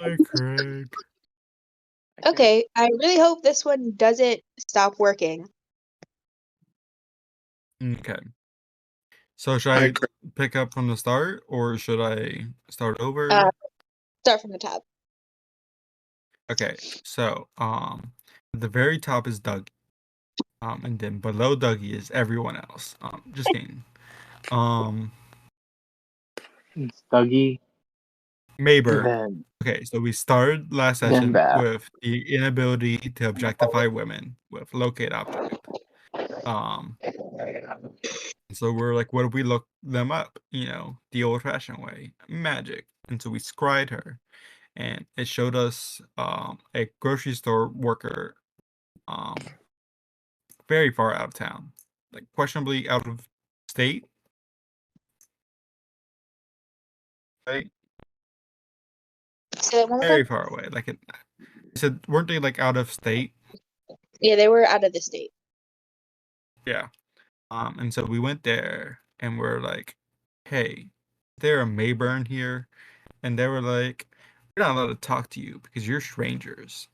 Hi, Craig. Okay, I really hope this one doesn't stop working. Okay. So should Hi, I Craig. pick up from the start or should I start Uh, over? Start from the top. Okay. So, at the very top is Doug. And then below Dougie is everyone else. Just kidding. Um, It's Dougie, Mayberg. then Okay, so we started last then session Beth. with the inability to objectify women with locate object. Um, so we're like, what if we look them up? The old-fashioned way, magic. And so we scried her, and it showed us a grocery store worker um very far out of town, like questionably out of state, right? Say that one more Very time. far away. Like it said, weren't they like out of state? Yeah, they were out of the state. Yeah. And so we went there and we're like, hey, is there a Mayburn here? And they were like, we're not allowed to talk to you because you're strangers.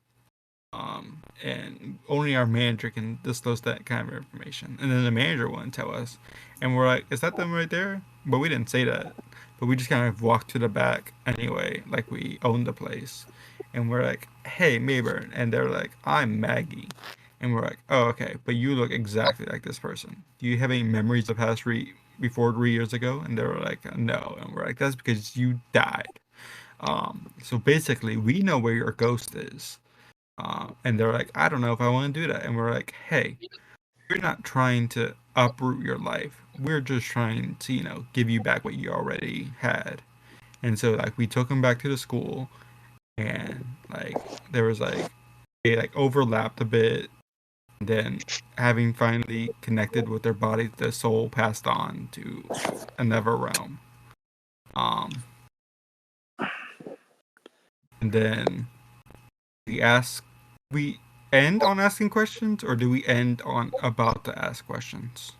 And only our manager can disclose that kind of information. And then the manager wouldn't tell us. And we're like, is that them right there? But we didn't say that. But we just kind of walked to the back anyway, like we owned the place. And we're like, hey, Mayburn. And they're like, I'm Maggie. And we're like, oh, okay, but you look exactly like this person. Do you have any memories of past before 3 years ago? And they were like, no. And we're like, that's because you died. So basically, we know where your ghost is. And they're like, I don't know if I want to do that. And we're like, hey, we're not trying to uproot your life. We're just trying to, give you back what you already had. And so, like, we took them back to the school, and like, there was like, they like overlapped a bit. And then, having finally connected with their body, the soul passed on to another realm. Um, and then we ask, we end on asking questions, or do we end on about to ask questions?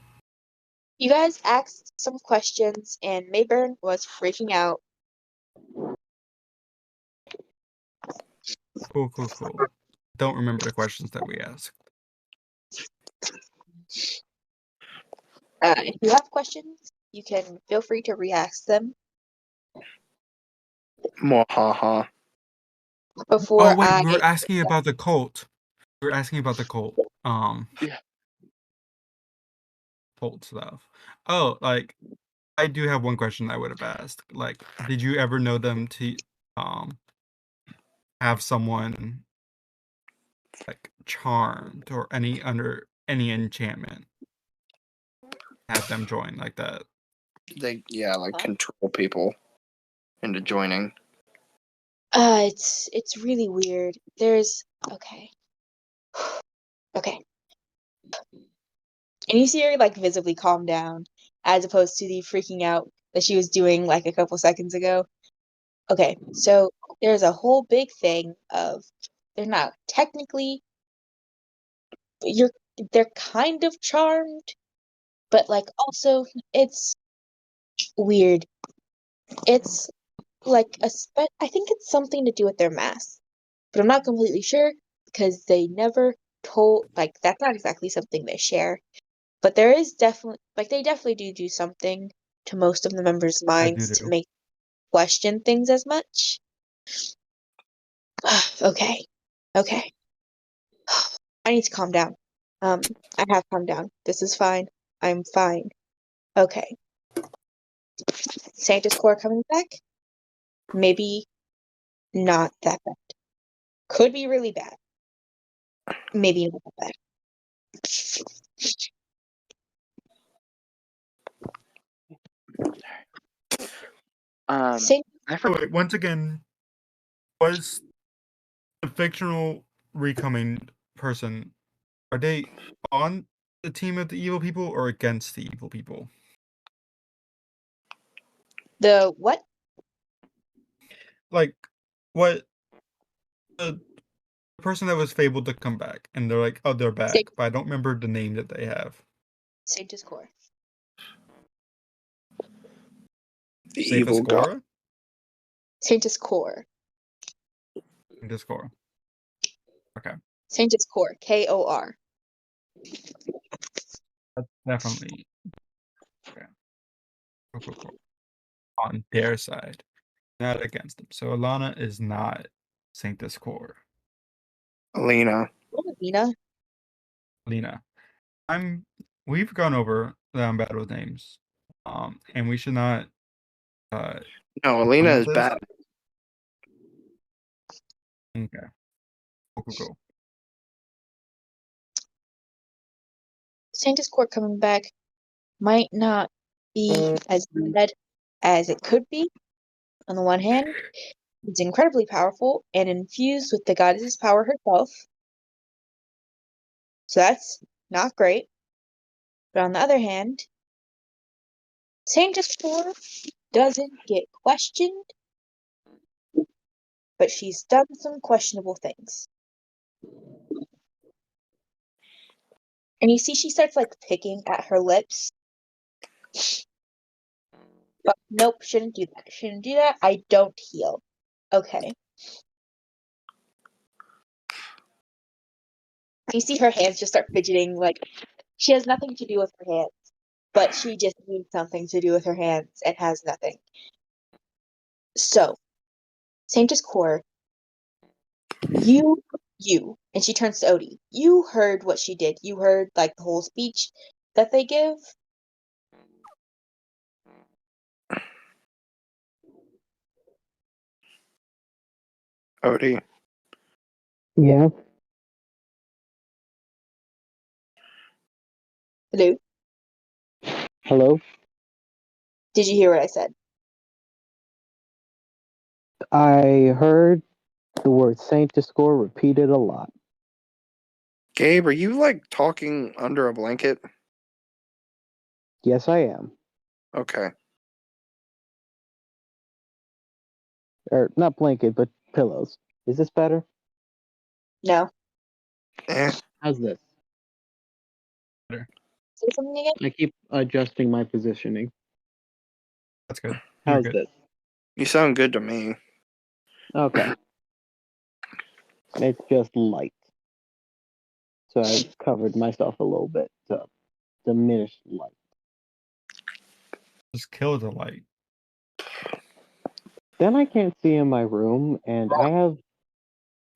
You guys asked some questions, and Mayburn was freaking out. Cool, cool, cool. Don't remember the questions that we asked. If you have questions, you can feel free to re-ask them Mwahaha. Oh before wait, I. we were asking about the cult. We were asking about the cult. Yeah. Cult stuff. Oh, like I do have one question I would have asked. Like, did you ever know them to um have someone like charmed or any under any enchantment? Have them join like that? They like Huh? control people into joining. It's really weird. There's okay. Okay. And you see her like visibly calm down as opposed to the freaking out that she was doing like a couple seconds ago. Okay, so there's a whole big thing of they're not technically you're they're kind of charmed, but like also it's weird. It's like I think it's something to do with their mask, but I'm not completely sure because they never told like that's not exactly something they share. But there is definitely like they definitely do something to most of the members' I do minds to do. make question things as much. Okay. Okay. I need to calm down. I have calmed down. This is fine. I'm fine. Okay. Santa's core coming back? Maybe not that bad. Could be really bad. Maybe not that bad. Saint I Oh forgot. wait, once again, was the fictional recoming person, are they on the team of the evil people or against the evil people? the what? Like, what the person that was fabled to come back, and they're like, oh, they're Saint back, but I don't remember the name that they have. Santa's core. The Safe evil god. Ascora? Santa's core. Discord. Okay. Sanctus Core, KOR. That's definitely okay. Cool. On their side, not against them. So Alana is not Sanctus Core. Alina. Nina. Lena. We've gone over that I'm bad with names. And we should not No, Alina promote is this. bad. Okay. Cool. Sanctus Core coming back might not be as bad as it could be. On the one hand, it's incredibly powerful and infused with the goddess's power herself. So that's not great. But on the other hand, Sanctus Core doesn't get questioned, but she's done some questionable things. And you see she starts like picking at her lips. But nope, shouldn't do that. Shouldn't do that. I don't heal. Okay. You see her hands just start fidgeting, like she has nothing to do with her hands, but she just needs something to do with her hands and has nothing. So, Sanctus Core, you, and she turns to Odie. You heard what she did. You heard like the whole speech that they give. Odie. Yeah. Hello? Hello. Did you hear what I said? I heard the word Saint Discord repeated a lot. Gabe, are you like talking under a blanket? Yes, I am. Okay. Or not blanket, but pillows. Is this better? No. How's this? Better. Say something again? I keep adjusting my positioning. That's good. You're How's good. this? You sound good to me. Okay. It's just light. So I covered myself a little bit to diminish light. Just kill the light. Then I can't see in my room, and I have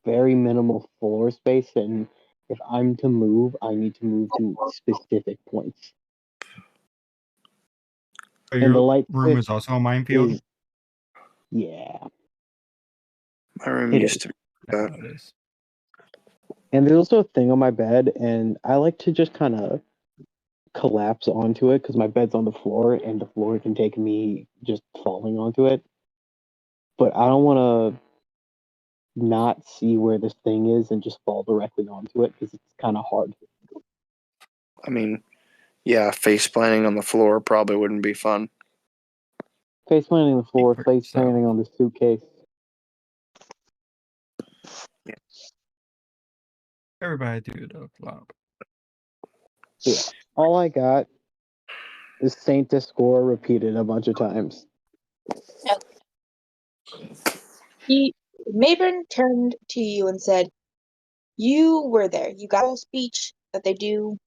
very minimal floor space, and if I'm to move, I need to move to specific points. So And the your light room is switch also a minefield? is, yeah, My room it used is. to be Yeah, that. it is. And there's also a thing on my bed, and I like to just kind of collapse onto it because my bed's on the floor, and the floor can take me just falling onto it. But I don't want to not see where this thing is and just fall directly onto it because it's kind of hard. I mean, yeah, face planting on the floor probably wouldn't be fun. Face planting on the floor, for face yourself. planting on the suitcase. Everybody do the flop. So yeah, all I got is Saint Discord repeated a bunch of times. Mabern turned to you and said, you were there. You got a whole speech that they do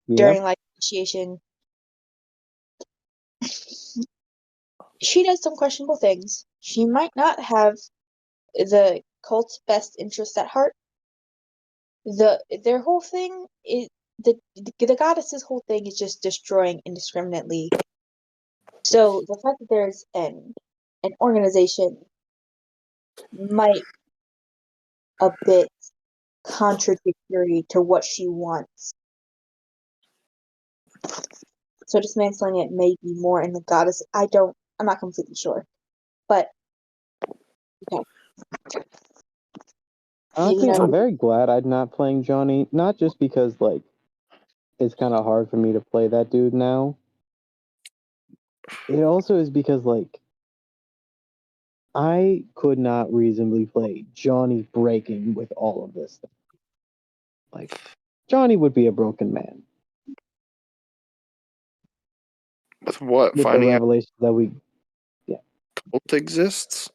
Yeah. during like initiation. She does some questionable things. She might not have the cult's best interests at heart. Their whole thing is the goddess's whole thing is just destroying indiscriminately. So the fact that there's an organization might a bit contradictory to what she wants. So dismantling it may be more in the goddess. I'm not completely sure. But okay. Honestly, Maybe I'm not. very glad I'm not playing Johnny. Not just because like it's kind of hard for me to play that dude now. It also is because like I could not reasonably play Johnny breaking with all of this stuff. Like Johnny would be a broken man With what? with the Finding out revelations that we. cult exists?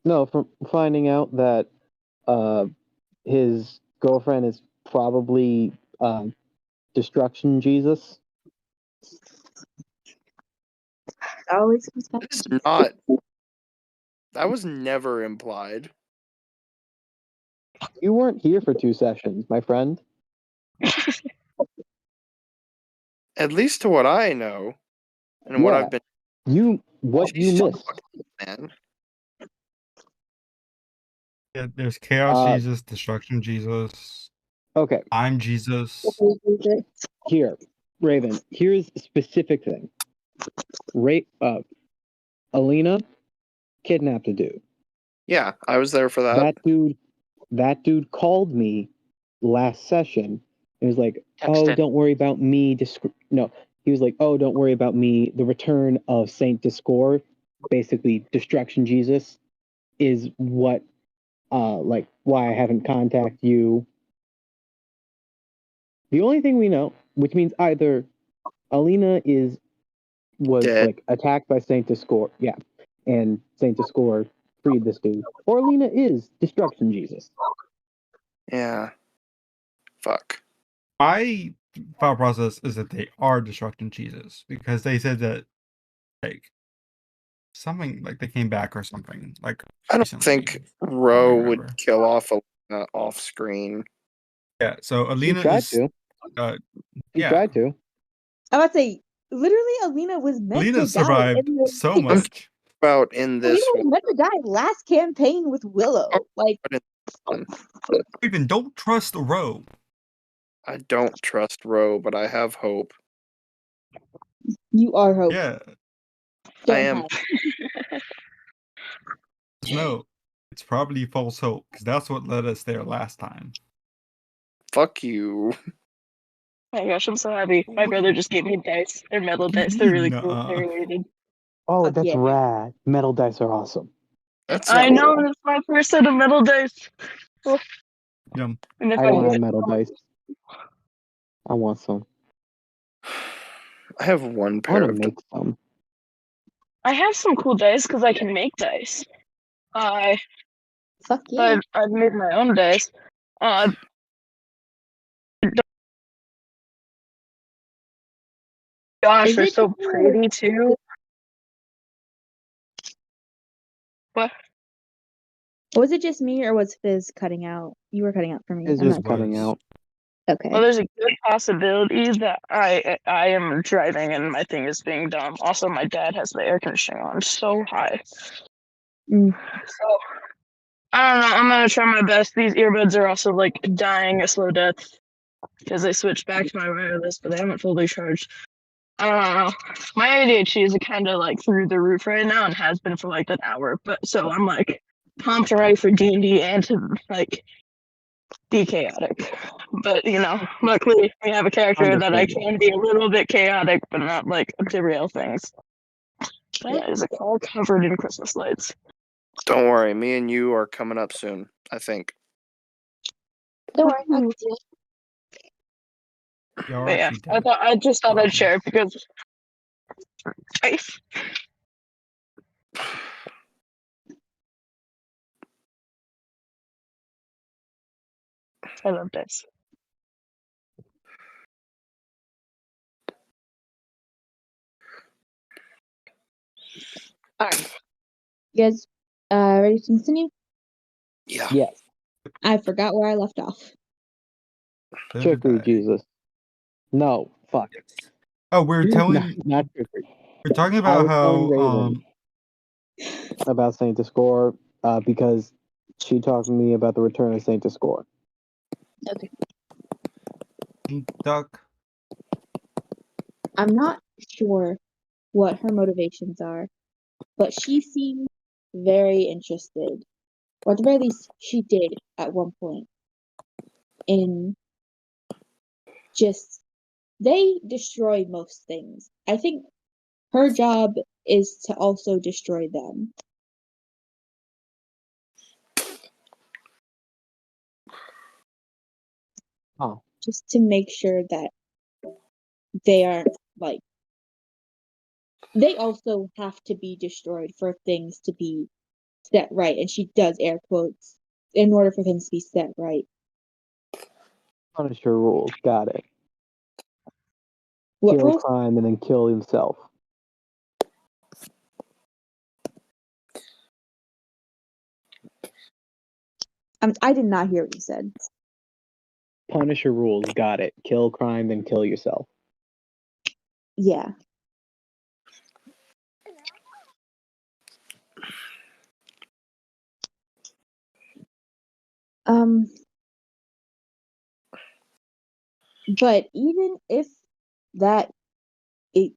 No, from finding out that uh, his girlfriend is probably Destruction Jesus. Always comes back. That is not. That was never implied. You weren't here for 2 sessions, my friend. At least to what I know, and what Yeah. I've been. What you She's so missed. fucking, man. Yeah, there's Chaos Uh, Jesus, Destruction Jesus, Okay, I'm Jesus. here, Raven. Here's a specific thing. Alina kidnapped a dude. Yeah, I was there for that. That dude called me last session and was like, "Oh, Texted. don't worry about me." No, he was like, "Oh, don't worry about me. The return of Saint Discord, basically Destruction Jesus, is what, like, why I haven't contacted you." The only thing we know, which means either Alina was Dead. like attacked by Saint Discord, yeah, and Saint Discord freed this dude, or Alina is Destruction Jesus. Yeah. Fuck. My thought process is that they are Destruction Jesus because they said that, like, something like they came back or something. Like, I don't recently. think I Ro don't would remember. kill off Alina off screen. Yeah, so She Alina tried is. to. She Yeah. tried to. I'm about to say, literally, Alina was meant Alina to die. survived in the- so much. About in Alina this was meant to die last campaign with Willow. Like, one, Even don't trust Ro. I don't trust Ro, but I have hope. you are hope. Yeah, Don't I am. have. just know it's probably false hope because that's what led us there last time. Fuck you. Oh my gosh, I'm so happy. My brother just gave me dice. They're metal dice. They're really cool. Nuh-uh. They're related. Oh, Fuck that's yeah. rad. Metal dice are awesome. That's I cool. know, it's my first set of metal dice. Yum. And if I I don't get have metal dice. I want some. I have one I pair want of. to make some. I have some cool dice because I can make dice. Fuck yeah. I've made my own dice. Gosh, Is they're it so just me pretty too. What? or was it just me, or was Fizz cutting out? You were cutting out for me. It's I'm just not cutting was. out. okay. Well, there's a good possibility that I am driving and my thing is being dumb. Also, my dad has the air conditioning on so high. Mm. So I don't know. I'm gonna try my best. These earbuds are also like dying a slow death because I switched back to my wireless, but they haven't fully charged. I don't know. My ADHD is kind of like through the roof right now and has been for like an hour. But so I'm like pumped and ready for D&D and to like be chaotic. But you know, luckily we have a character that I can be a little bit chaotic, but not like derail things. That is a car covered in Christmas lights. Don't worry, me and you are coming up soon. I think. Don't worry, I can do it. Y'all are But yeah, actually dead. I just thought I'd share it because I love this. Alright. You guys ready to continue? Yeah. Yes. I forgot where I left off. So did Trickery I. Jesus. No, fuck. Oh, we're telling. Not trickery. We're talking I about was telling how Raven about Saint Discord because she talked to me about the return of Saint Discord. Okay. Duck. I'm not sure what her motivations are, but she seemed very interested, or at the very least, she did at one point, in just, they destroy most things. I think her job is to also destroy them. Oh. Just to make sure that they aren't, like, they also have to be destroyed for things to be set right, and she does air quotes in order for things to be set right. Punisher rules. Got it. What Kill rules? crime and then kill himself. I did not hear what you said. Punisher rules. Got it. Kill crime, then kill yourself. Yeah. But even if that is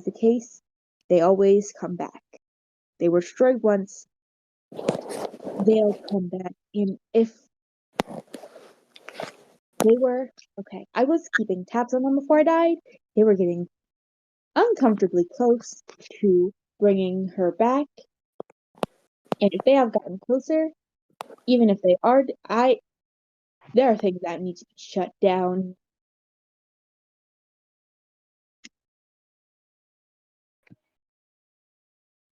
the case, they always come back. They were destroyed once, they'll come back. And if they were okay, I was keeping tabs on them before I died. They were getting uncomfortably close to bringing her back. And if they have gotten closer, even if they are, there are things that need to be shut down.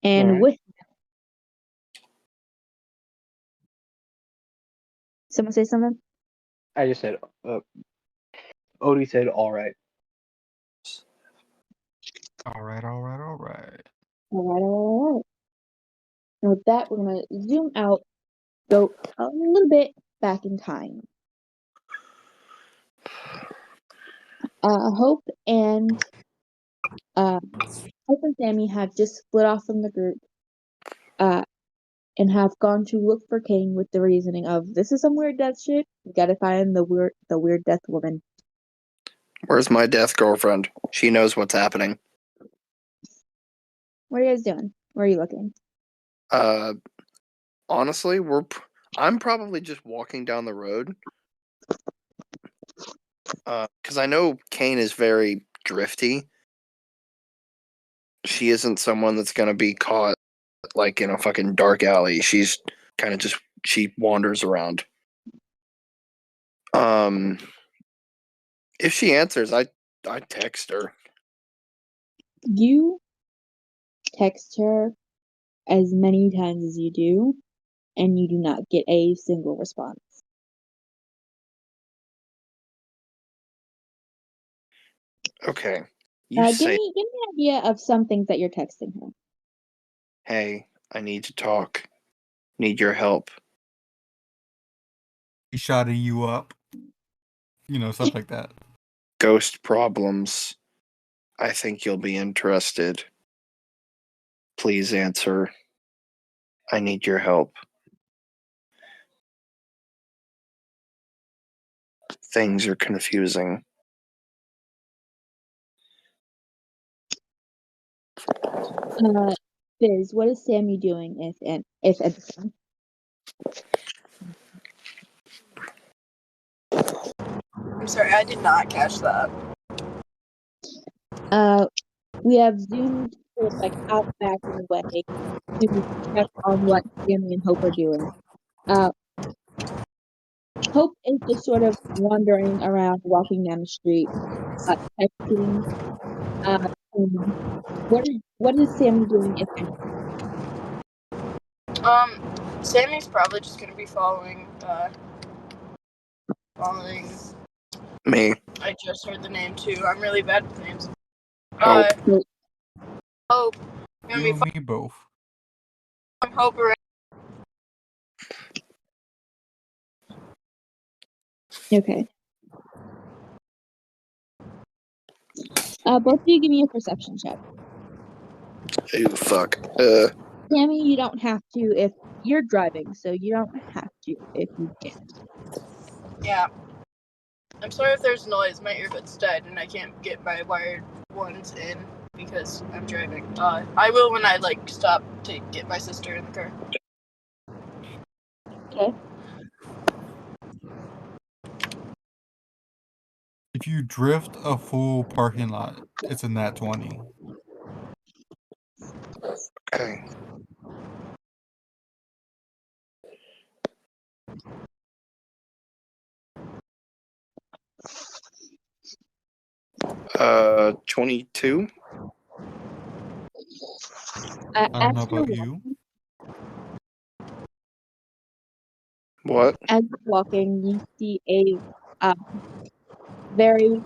And Alright. with someone say something? I just said, Odie said, all right. All right. All right. And with that, we're gonna zoom out, go a little bit back in time. Hope and Sammy have just split off from the group, and have gone to look for Kane with the reasoning of this is some weird death shit. We gotta find the weird death woman. Where's my death girlfriend? She knows what's happening. What are you guys doing? Where are you looking? Honestly, I'm probably just walking down the road. Because I know Kane is very drifty. She isn't someone that's gonna be caught like in a fucking dark alley. She's kind of she wanders around. If she answers, I text her. You text her as many times as you do, and you do not get a single response. Okay. Give me an idea of some things that you're texting her. Hey, I need to talk. Need your help. He shotting you up. Stuff like that. Ghost problems. I think you'll be interested. Please answer. I need your help. Things are confusing. Biz, what is Sammy doing if anything? I'm sorry, I did not catch that. We have zoomed sort of like out back in the way to check on what Sammy and Hope are doing. Hope is just sort of wandering around, walking down the street, texting. What is Sammy doing if anything? Sammy's probably just gonna be following Me. I just heard the name too. I'm really bad with names. Hope. Hope. You and me both. Hope around. Okay. Both of you give me a perception check. Ew, fuck. Sammy, you don't have to if you're driving, so you don't have to if you can. Yeah. I'm sorry if there's noise. My earbuds died and I can't get my wired ones in because I'm driving. I will when I stop to get my sister in the car. Okay. If you drift a full parking lot, it's a nat 20. Okay. Uh, 22. I don't know about you. What? As you're walking, you see a very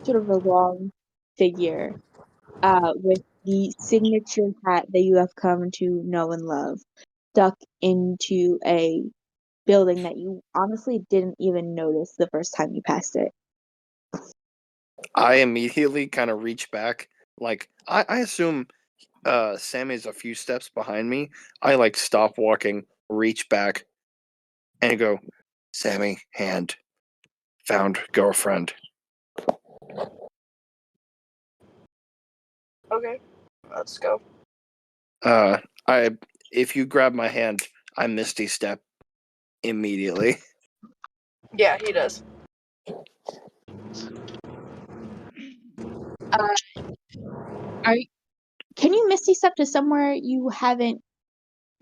sort of a long figure with the signature hat that you have come to know and love stuck into a building that you honestly didn't even notice the first time you passed it. I immediately kind of reach back. Like I assume Sammy's a few steps behind me. I like stop walking, reach back, and go, Sammy, hand, found girlfriend. Okay, let's go. I if you grab my hand, I misty step immediately. Yeah, he does. Uh, are can you misty step to somewhere you haven't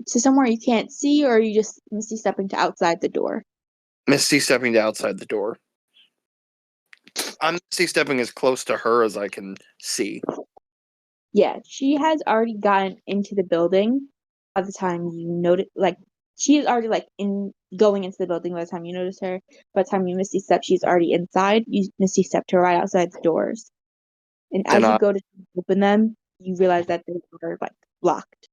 to somewhere you can't see, or are you just misty stepping to outside the door? Misty stepping to outside the door. I'm misty stepping as close to her as I can see. Yeah, she has already gotten into the building by the time you notice. Like she is already like in going into the building by the time you notice her. By the time you misty step, she's already inside. You misty step to right outside the doors, and Then as you go to open them, you realize that they are like locked.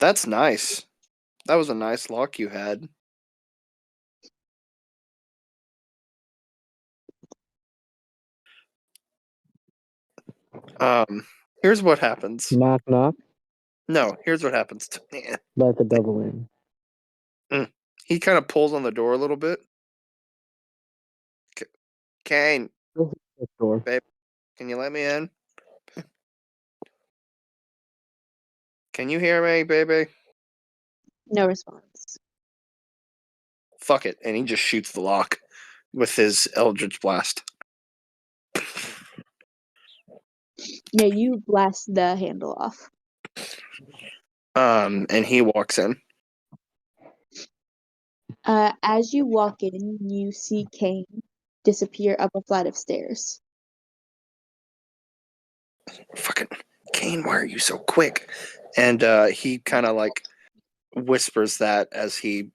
that's nice. That was a nice lock you had. Here's what happens. Knock knock. No, here's what happens. Let the devil in. He kind of pulls on the door a little bit. Kane, Close the door. babe, can you let me in? Can you hear me, baby? No response. Fuck it. And he just shoots the lock with his Eldritch Blast. Yeah, you blast the handle off. And he walks in. As you walk in, you see Kane disappear up a flight of stairs. Fucking Kane, why are you so quick? And he kind of like whispers that as he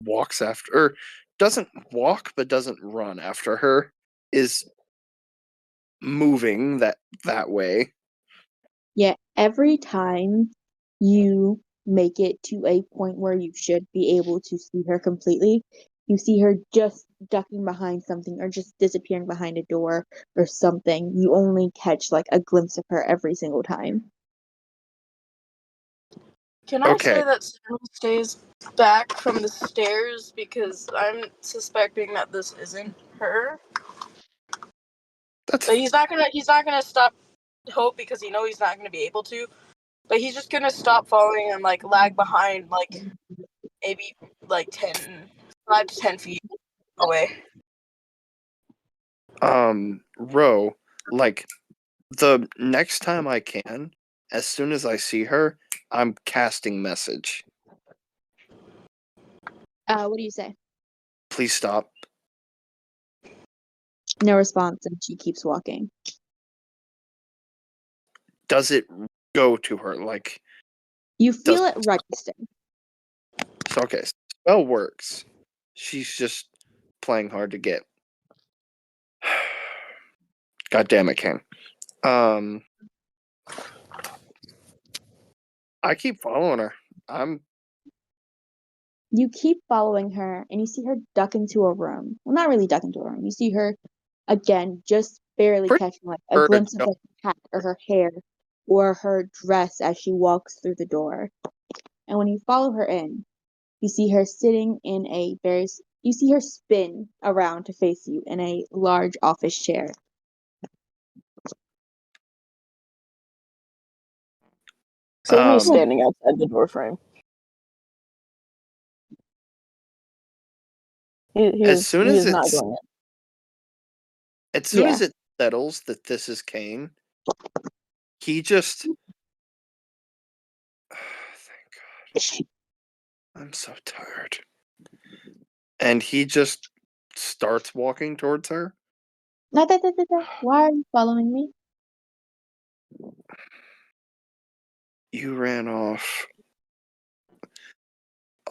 walks after, or doesn't walk, but doesn't run after her, is moving that way. Yeah, every time you make it to a point where you should be able to see her completely, you see her just ducking behind something or just disappearing behind a door or something. You only catch like a glimpse of her every single time. Can I Okay. say that Sammy stays back from the stairs because I'm suspecting that this isn't her? That's But he's not gonna stop Hope because he knows he's not gonna be able to. But he's just gonna stop following and like lag behind like maybe like 5 to 10 feet away. Ro, like the next time I can, as soon as I see her, I'm casting message. What do you say? Please stop. No response, and she keeps walking. Does it go to her? Like, You feel does it register. so? Okay, spell works. She's just playing hard to get. God damn it, Ken. I keep following her. You keep following her, and you see her duck into a room. Well, not really duck into a room. You see her again, just barely Pretty catching like a sure to glimpse of jump. her hat or her hair or her dress as she walks through the door. And when you follow her in, you see her sitting in you see her spin around to face you in a large office chair. Sammy's Um, standing outside the door frame. He as is soon he as is not it's going as soon Yeah. as it settles that this is Kane, he just. Thank God. I'm so tired. And he just starts walking towards her. Why are you following me? You ran off.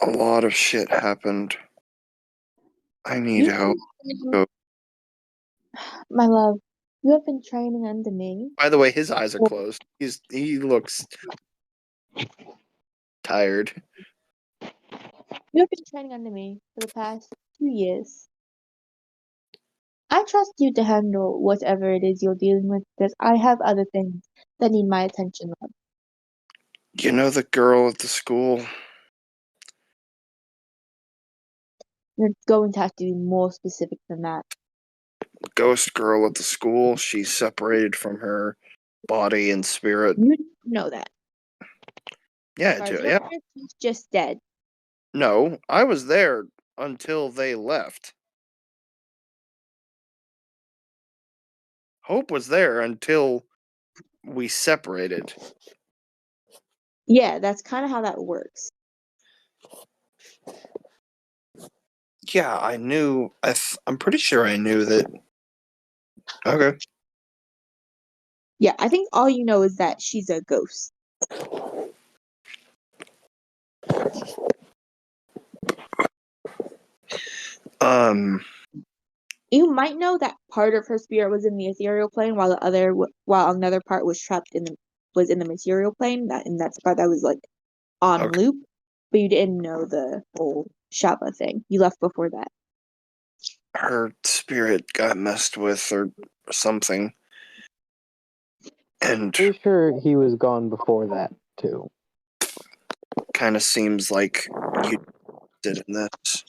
A lot of shit happened. I need You help. My love, you have been training under me. By the way, his eyes are closed. He looks tired. You have been training under me for the past 2 years. I trust you to handle whatever it is you're dealing with because I have other things that need my attention. Love. You know the girl at the school? You're going to have to be more specific than that. Ghost girl at the school. She's separated from her body and spirit. You know that. Yeah, As far as you're yeah. concerned, she's just dead. No, I was there until they left. Hope was there until we separated. Yeah, that's kind of how that works. Yeah, I knew. I'm pretty sure I knew that. Okay. Yeah, I think all you know is that she's a ghost. You might know that part of her spirit was in the ethereal plane, while while another part was trapped in the material plane. And that's the part that was like on Okay. loop. But you didn't know the whole Shaba thing. You left before that. Her spirit got messed with or something. And Pretty sure he was gone before that too. kind of seems like you did in this.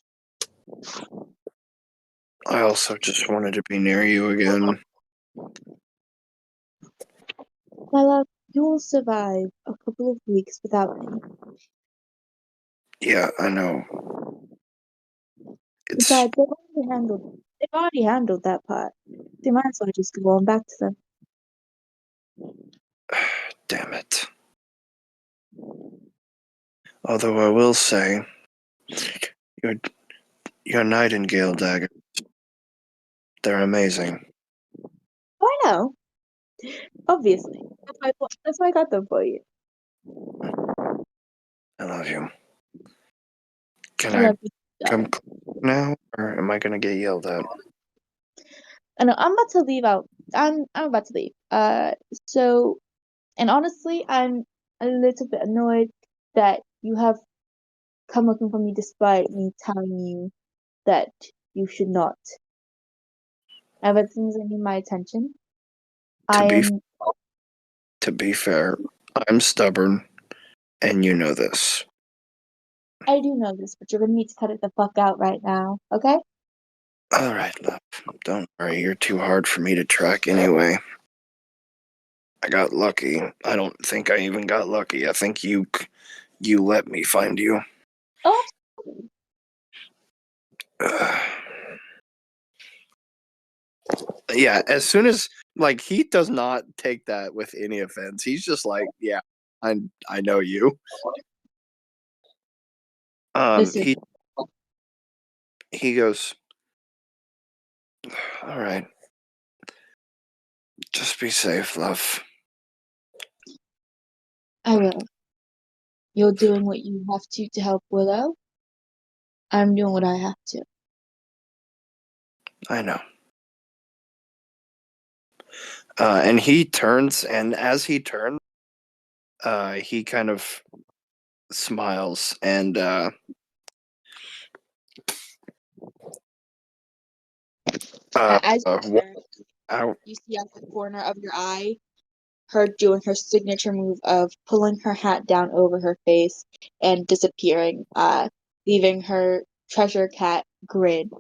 I also just wanted to be near you again. My love, you will survive a couple of weeks without me. Yeah, I know. It's Besides, they've already handled that part. They might as well just go on back to them. damn it. Although I will say, your Nightingale daggers, they're amazing. I know. Obviously. That's why I got them for you. I love you. Can I I love you, come darling. now, or am I gonna get yelled at? I know I'm about to leave out. I'm about to leave. So and honestly, I'm a little bit annoyed that you have come looking for me despite me telling you that you should not. Ever since I need my attention, To I be am. to be fair, I'm stubborn, and you know this. I do know this, but you're gonna need to cut it the fuck out right now, okay? All right, love. Don't worry, you're too hard for me to track anyway. I got lucky. I don't think I even got lucky. I think you let me find you. Oh, Yeah, as soon as like he does not take that with any offense. He's just like, yeah, I know you. listen. He goes, all right, just be safe, love. I will. You're doing what you have to help Willow. I'm doing what I have to. I know. And he turns, and as he turns, he kind of smiles and As you turn, out. you see out the corner of your eye her doing her signature move of pulling her hat down over her face and disappearing, leaving her treasure cat grin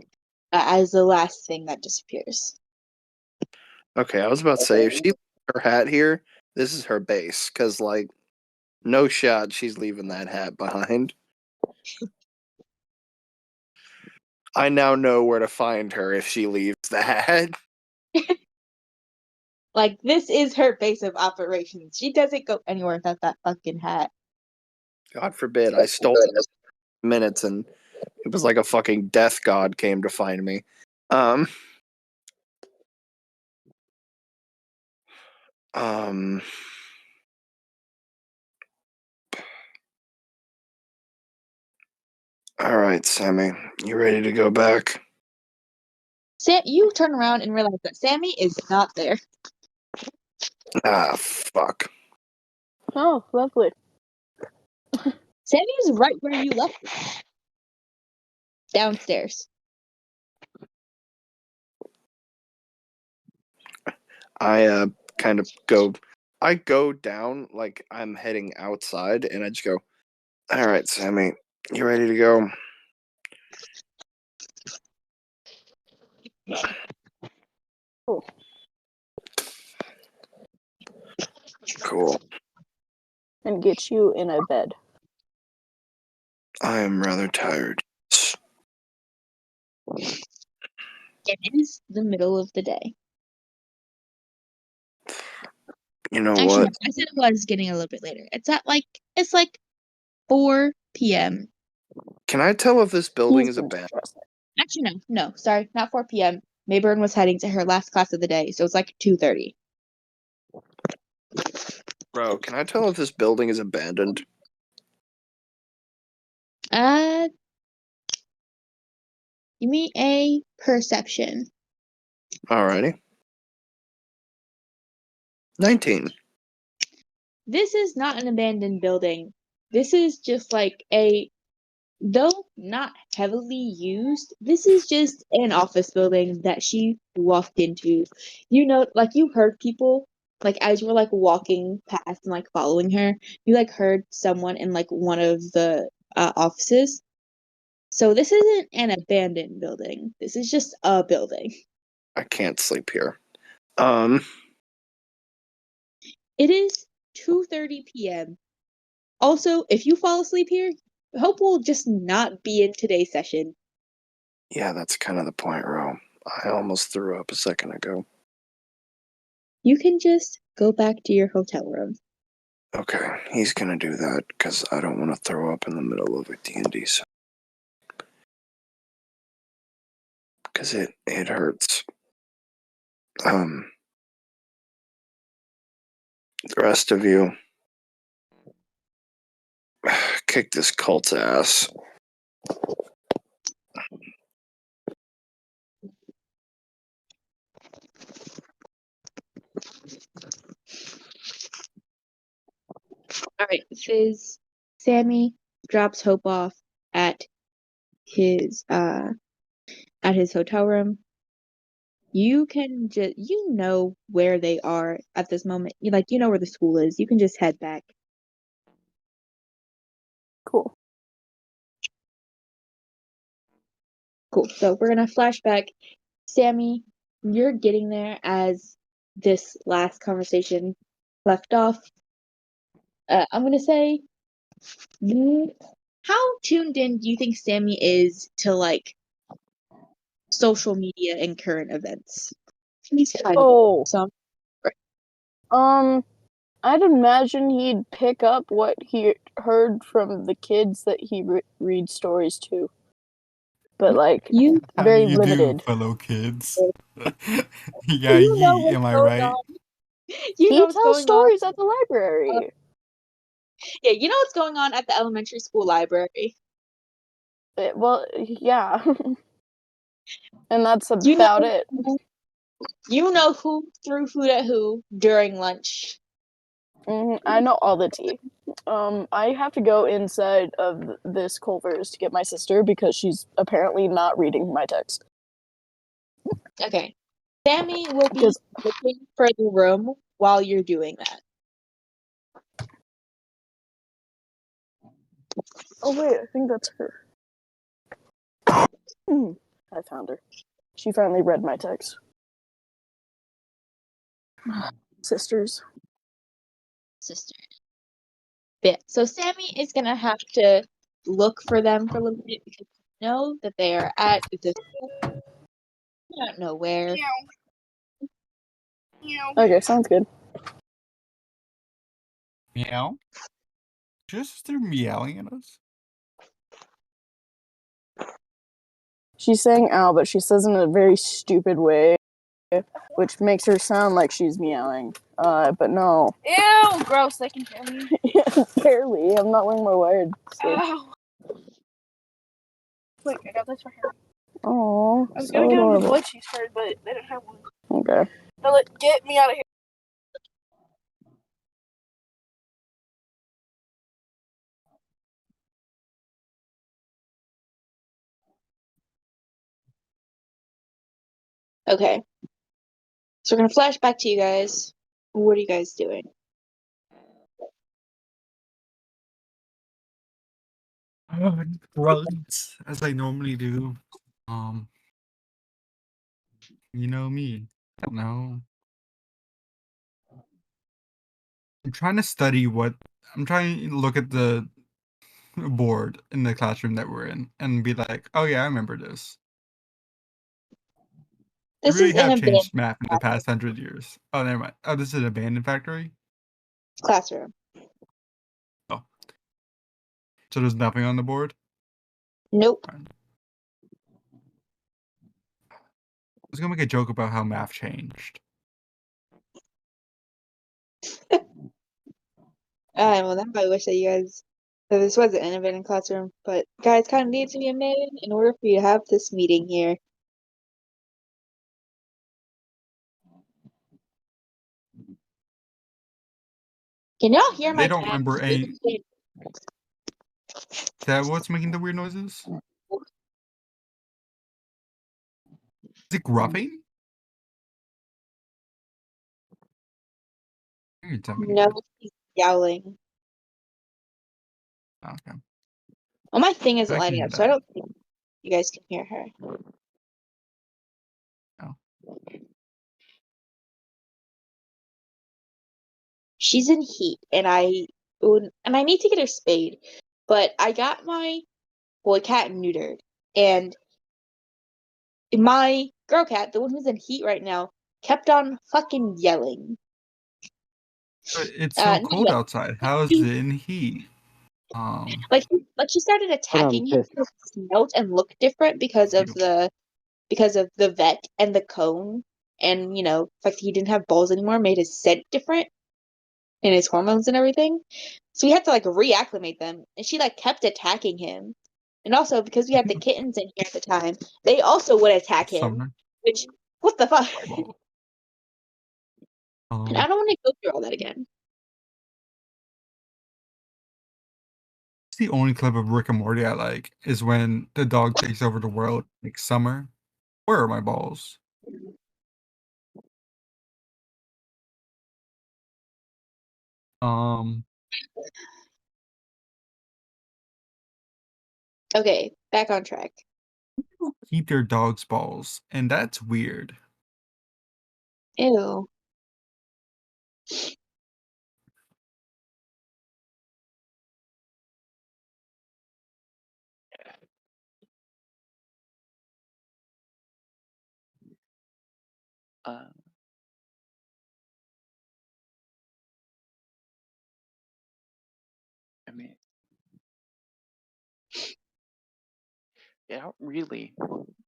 as the last thing that disappears. Okay, I was about to say if she leaves her hat here, this is her base because like no shot she's leaving that hat behind. I now know where to find her if she leaves the hat. Like, this is her base of operations. She doesn't go anywhere without that fucking hat. God forbid I stole it in minutes and it was like a fucking death god came to find me. Um um All right, Sammy, you ready to go back? You turn around and realize that Sammy is not there. Ah, fuck. Oh, lovely. Sammy is right where you left her. Downstairs. I kind of go. I go down like I'm heading outside, and I just go. All right, Sammy, you ready to go? Cool. Cool. And get you in a bed. I am rather tired. It is the middle of the day. You know Actually, what? no, I said it was getting a little bit later. It's like 4 p.m. Can I tell if this building He's is a been band? stressed. Actually, no, sorry, not 4 p.m. Mayburn was heading to her last class of the day, so it's like 2:30. Bro, can I tell if this building is abandoned? Give me a perception. Alrighty. 19. This is not an abandoned building. This is just like though not heavily used, this is just an office building that she walked into. You know, like you heard people, like as you were like walking past and like following her, you like heard someone in like one of the offices. So this isn't an abandoned building. This is just a building. I can't sleep here. It is 2:30 p.m. Also, if you fall asleep here, Hope will just not be in today's session. Yeah, that's kind of the point, Ro. I almost threw up a second ago. You can just go back to your hotel room. Okay, he's gonna do that because I don't want to throw up in the middle of a D&D. Because it hurts. The rest of you, kick this cult's ass. All right, Fizz. Sammy drops Hope off at his hotel room. You can just where they are at this moment. You know where the school is. You can just head back. Cool. Cool. So we're gonna flashback. Sammy, you're getting there as this last conversation left off. I'm gonna say, how tuned in do you think Sammy is to like social media and current events? He's kind of Oh. some. I'd imagine he'd pick up what he heard from the kids that he reads stories to. But like You How very do you limited. do, fellow kids? Yeah, you know what's am I going right? on. You know He what's tells going on. stories at the library. Yeah, you know what's going on at the elementary school library. Well, yeah. And that's You about know, it. you know who threw food at who during lunch. I know all the tea. I have to go inside of this Culver's to get my sister because she's apparently not reading my text. Okay. Sammy will be Because looking for the room while you're doing that. oh wait, I think that's her. I found her. She finally read my text. Sisters. Sister. Bit. So Sammy is gonna have to look for them for a little bit because you know that they are at the school. I don't know where. Okay, sounds good. Meow? Is your sister meowing at us? She's saying ow, but she says in a very stupid way, which makes her sound like she's meowing. But no. Ew, gross. They can hear me. Barely. I'm not wearing my wired. So. Ow. Look, I got this for him. Oh, I was so gonna get him the adorable. blood cheese card, but they didn't have one. Okay. Now, look, get me out of here. Okay. So we're gonna flash back to you guys. What are you guys doing? Drugs, as I normally do. Um, you know me. I don't know. I'm trying to study what I'm trying to look at the board in the classroom that we're in and be like, oh yeah, I remember this. They This really is an have abandoned changed math in the past 100 years. Oh, never mind. Oh, this is an abandoned factory? classroom. Oh. So there's nothing on the board? Nope. Fine. I was gonna make a joke about how math changed. Well, then I wish that you guys that this was an abandoned classroom, but guys kind of need to be abandoned in order for you to have this meeting here. Can y'all hear They my don't cat? remember any. Is that what's making the weird noises? Is it gruffing? You're telling me No, that. she's yowling. Okay. Well, my thing isn't I can lighting hear up, so I that. don't think you guys can hear her. Oh. She's in heat, and I need to get her spayed, but I got my boy cat neutered, and my girl cat, the one who's in heat right now, kept on fucking yelling. But it's so Not cold yelling. outside. How is it in heat? Like she started Put on attacking him piss. because he smelled and looked different because of Ew. the vet and the cone, and the fact that he didn't have balls anymore made his scent different and his hormones and everything. So we had to like reacclimate them, and she like kept attacking him. And also because we had the kittens in here at the time, they also would attack him. Summer. Which what the fuck? Well, And I don't want to go through all that again. it's the only clip of Rick and Morty I like is when the dog takes over the world, like Summer. Where are my balls? Um, Okay, back on track. people keep their dog's balls, and that's weird. Ew. Uh, I mean, yeah, I don't really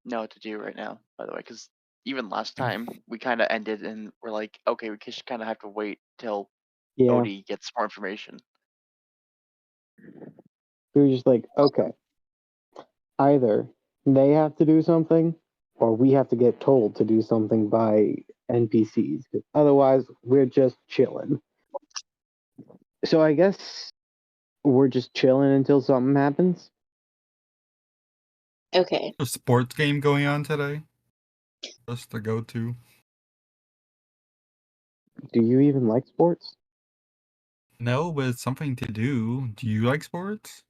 know what to do right now, by the way, because even last time we kind of ended and we're like, okay, we just kind of have to wait till Yeah. Odie gets more information. We were just like, okay, either they have to do something or we have to get told to do something by NPCs. 'Cause otherwise, we're just chilling. So I guess we're just chilling until something happens. Okay. A sports game going on today. Just to go to. Do you even like sports? No, but it's something to do. Do you like sports?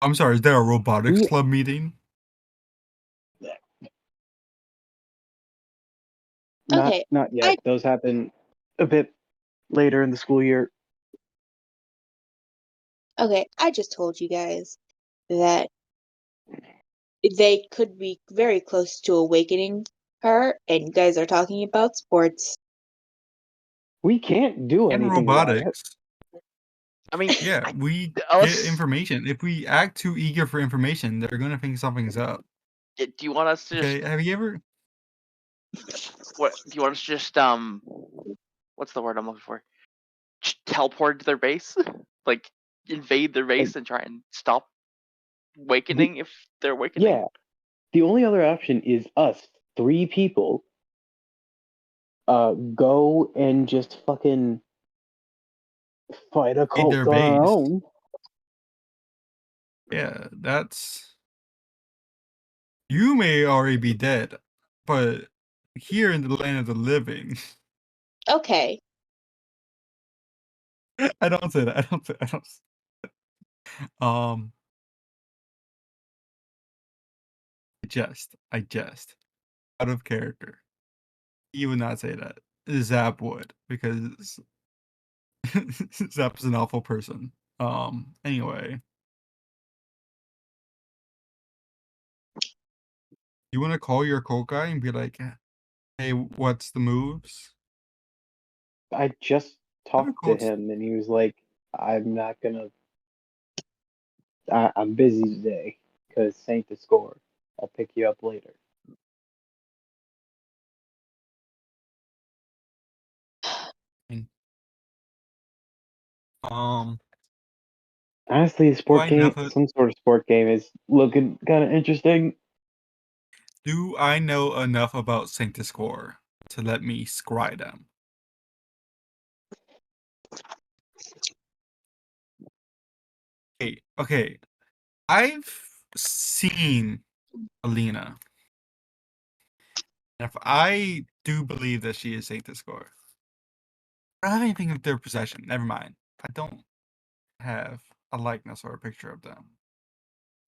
I'm sorry, is there a robotics We- club meeting? Okay. Not yet. Those happen a bit later in the school year. Okay, I just told you guys that they could be very close to awakening her, and you guys are talking about sports. We can't do And anything about it. robotics. I mean, Yeah, we get us. information. If we act too eager for information, they're gonna think something's up. Do you want us to just Okay, have you ever? what? Do you want us to just what's the word I'm looking for? Teleport to their base, like invade their base and try and stop awakening if they're awakening. Yeah. The only other option is us, 3 people, go and just fucking fight a Raid cult their on our base. own. Yeah, that's. You may already be dead, but here in the land of the living, Okay. I don't say that. I don't. Um, I jest. Out of character. You would not say that. Zap would, because Zap's an awful person. Anyway. You want to call your cult guy and be like, hey, what's the moves? I just Have a talked to cult. him and he was like, I'm not gonna. I'm busy today because Saint to score. I'll pick you up later. Um, Honestly, a sport I game, never some sort of sport game, is looking kind of interesting. do I know enough about Sanctus Core to let me scry them? Okay. I've seen Alina. If I do believe that she is Sanctus Core, I don't have anything of their possession. Never mind. I don't have a likeness or a picture of them.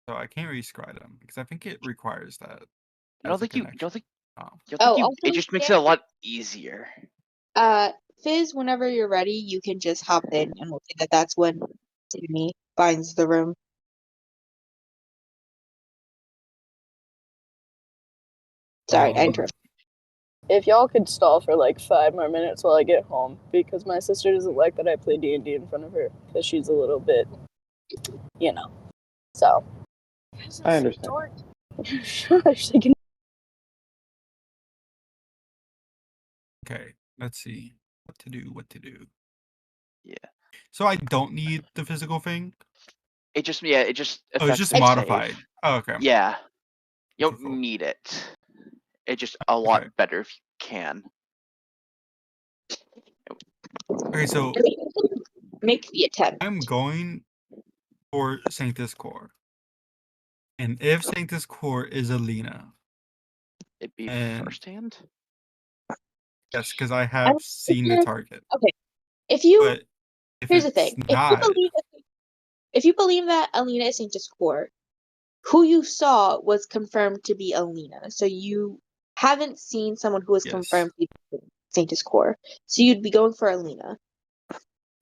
So I can't really scry them because I think it requires that I don't as a think you connection. don't think Um, you don't think you. Also, It just makes it a lot easier. Fizz, whenever you're ready, you can just hop in, and we'll say that that's when Sydney finds the room. Sorry, I interrupted. If y'all could stall for like 5 more minutes while I get home, because my sister doesn't like that I play D&D in front of her, because she's a little bit, So. I understand. Shush, they can. okay, let's see what to do. Yeah. So I don't need the physical thing. It just Oh, it's affects just the modified. save. Oh, okay. Yeah. You Okay, don't cool. need it. It's just a lot Okay. better if you can. Okay, so Make the attempt. I'm going for Sanctus Core. And if Sanctus Core is Alina, It'd be and first hand. yes, because I And have if seen the you're target. okay, if you But if here's the it's thing, not, if you believe that Alina is Sanctus Core, who you saw was confirmed to be Alina, so you haven't seen someone who was yes. confirmed to be Sanctus Core, so you'd be going for Alina.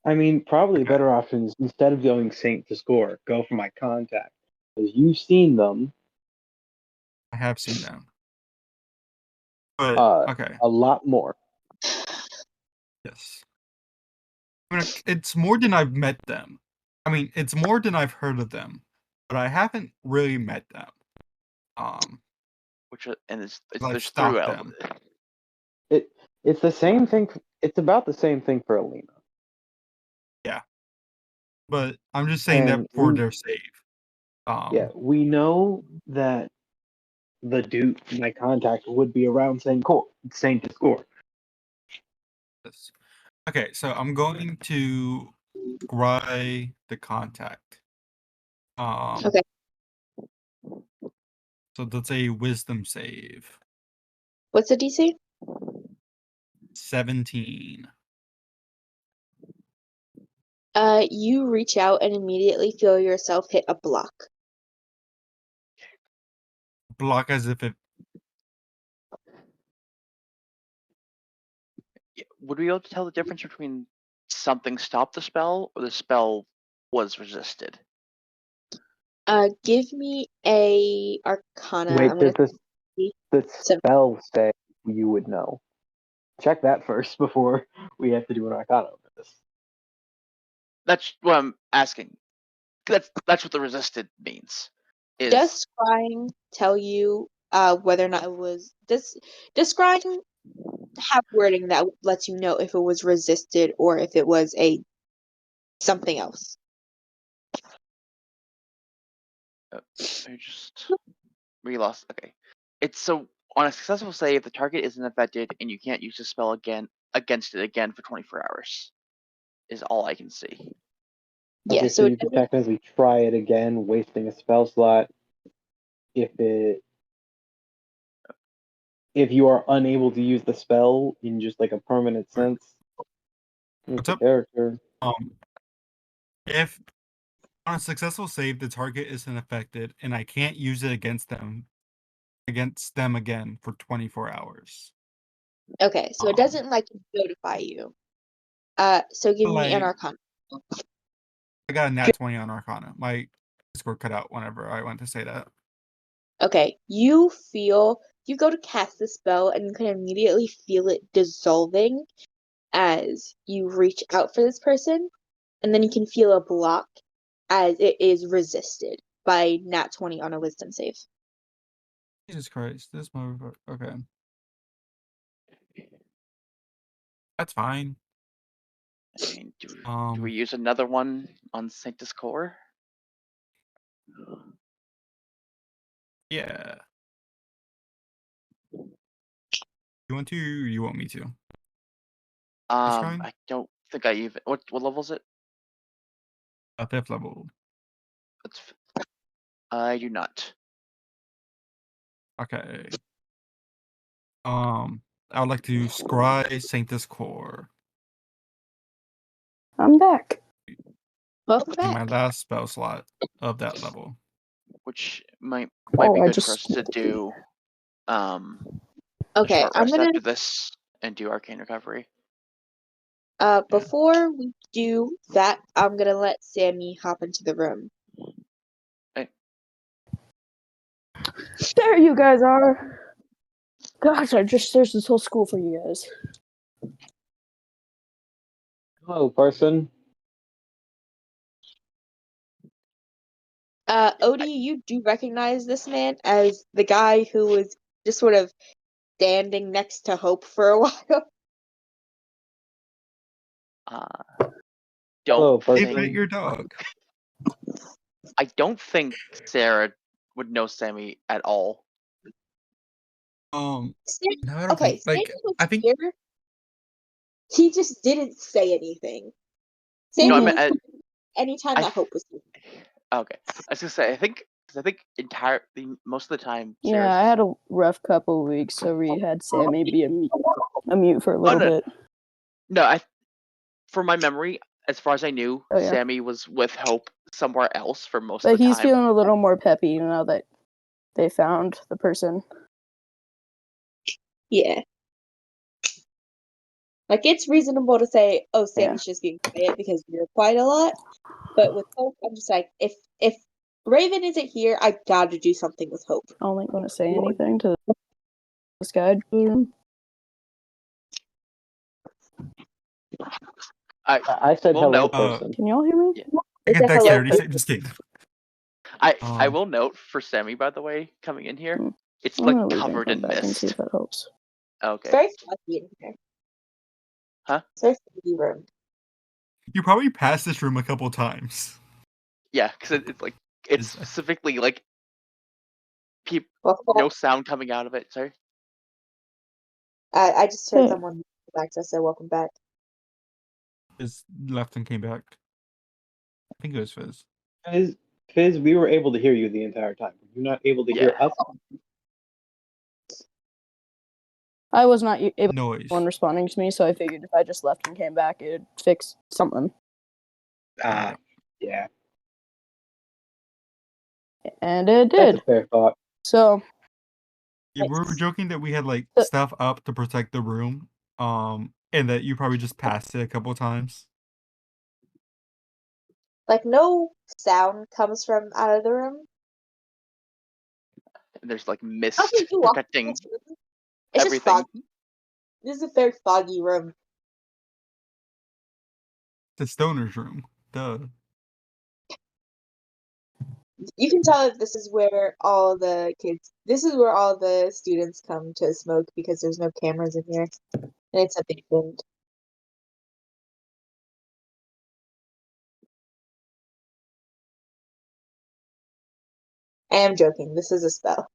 I mean, probably Okay. better options instead of going Saint to score, go for my contact. Because you've seen them I have seen them. But okay. a lot more. Yes. I mean, it's more than I've met them. I mean, it's more than I've heard of them, but I haven't really met them. And it's I've there's through stalked them. It's the same thing. It's about the same thing for Alina. Yeah. But I'm just saying that And for their save. we know that the dude, my contact, would be around Saint to score. Yes. Okay, so I'm going to scry the contact. Okay. So that's a wisdom save. What's the DC? 17. You reach out and immediately feel yourself hit a block. Block as if it. Would we be able to tell the difference between something stopped the spell or the spell was resisted? Give me a Arcana. Wait, I'm gonna the so spell say you would know. Check that first before we have to do an Arcana with this. That's what I'm asking. That's what the resisted means. does scrying tell you whether or not it was does scrying have wording that lets you know if it was resisted or if it was a something else? I just we lost. Okay, it's so on a successful save, the target isn't affected, and you can't use the spell again against it again for 24 hours. Is all I can see. Yeah, Okay, so so it you can doesn't. technically try it again, wasting a spell slot. If you are unable to use the spell in just like a permanent sense with What's the up? character. If on a successful save the target isn't affected and I can't use it against them again for 24 hours. Okay, so it doesn't like notify you. So give me an Like Arcana. I got a nat 20 on Arcana. My Discord cut out whenever I went to say that. Okay, you go to cast the spell and you can immediately feel it dissolving as you reach out for this person, and then you can feel a block as it is resisted by nat 20 on a wisdom save. Jesus Christ, this motherfucker. Okay. That's fine. I mean, do we Um, use another one on Sanctus Core? yeah. You want to? Or you want me to? Kind? I don't think I even. What level is it? A 5th level. I do not. Okay. I would like to scry Sanctus Core. I'm back. Welcome In my back. last spell slot of that level. Which might Oh, be I good for just- us to do. A Okay, short I'm rest gonna after this and do Arcane Recovery. before we do that, I'm gonna let Sammy hop into the room. There you guys are. Gosh, I just searched this whole school for you guys. Hello, person. Odie, you do recognize this man as the guy who was just sort of standing next to Hope for a while. Hello, Don't person. Hey, pet your dog. I don't think Sarah would know Sammy at all. No, I don't Okay, think. Like, Sammy was I think. here. He just didn't say anything. No, Sammy I Mhm. meant was here anytime I that Hope was here. okay. I was gonna say I think most of the time. Yeah, I had a rough couple of weeks, so we had Sammy be a mute for a little no. bit. No, from my memory, as far as I knew, Oh, yeah. Sammy was with Hope somewhere else for most But of the he's time. feeling a little more peppy now that they found the person. Yeah. Like, it's reasonable to say, oh, Sammy's just being quiet because you're quiet a lot. But with Hope, I'm just like, if Raven isn't here, I gotta do something with Hope. I don't want to say anything to this guy. I said Well, hello, no. person. Can y'all hear me? Yeah. I It's get a hello dexterity person. save. Just kidding. I will note for Sammy, by the way, coming in here, it's I'm like gonna leave and covered come in back and see mist. if that helps. It's Okay. very foggy in here. Huh? It's very foggy room. You probably passed this room a couple times. Yeah, because it's Is- specifically like Well, no sound coming out of it. Sorry. I just heard Hey. someone back, so I said welcome back. Is left and came back. I think it was Fizz. Fizz, we were able to hear you the entire time. You're not able to hear Yeah. us. I was not able Noise. one responding to me, so I figured if I just left and came back, it'd fix something. Yeah. And it That's did. a fair thought. So Yeah, we were joking that we had like Uh, stuff up to protect the room. And that you probably just passed it a couple times. Like, no sound comes from out of the room. There's like How mist can you walk protecting in this room? It's just everything. foggy. This is a very foggy room. The stoner's room. Duh. You can tell that this is where all the students come to smoke because there's no cameras in here. And it's abandoned. I am joking. This is a spell.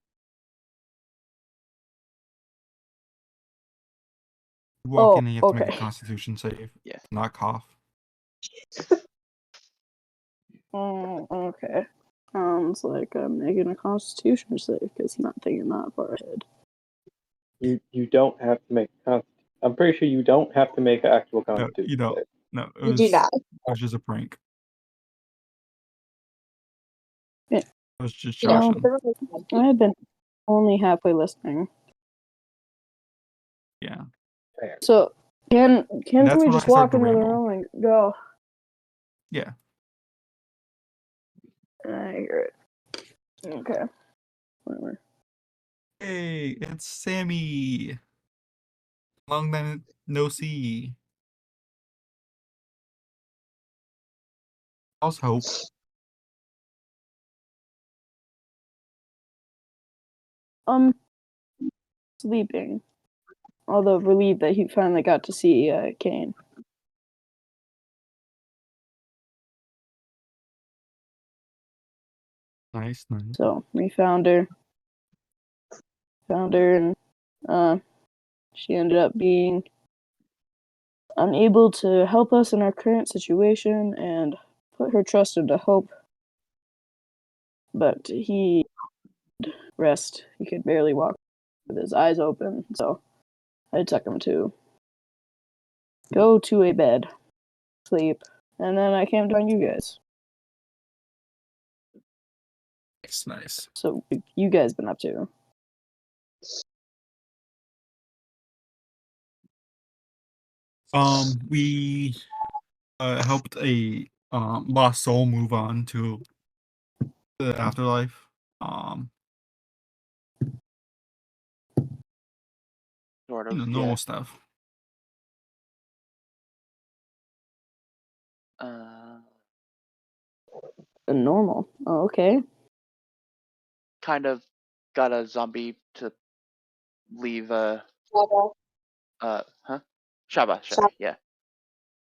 You walk Oh, in and you have to make a okay. Constitution save, Yes. not cough. Oh, okay. Sounds like I'm making a Constitution save because he's not thinking that far ahead. You don't have to make. I'm pretty sure you don't have to make an actual No, Constitution you don't. save. No, You do not. it was just a prank. Yeah. It was just You know, joshing. I had been only halfway listening. Yeah. Fair. So can That's we when just I started walk to into the ramble. room and go? Yeah. I hear it. Okay. Whatever. Hey, it's Sammy. Long time no see. How's Hope? Sleeping. Although relieved that he finally got to see Kane. Nice. So we found her, and she ended up being unable to help us in our current situation and put her trust into Hope. But he rest. He could barely walk with his eyes open, so I took him to go to a bed, sleep, and then I came to find you guys. Nice. So you guys been up to? We helped a lost soul move on to the afterlife. Sort of. Normal Yeah. stuff. Normal. Oh, okay. Kind of got a zombie to leave. Shaba. Huh? Shaba. Shaba. Yeah.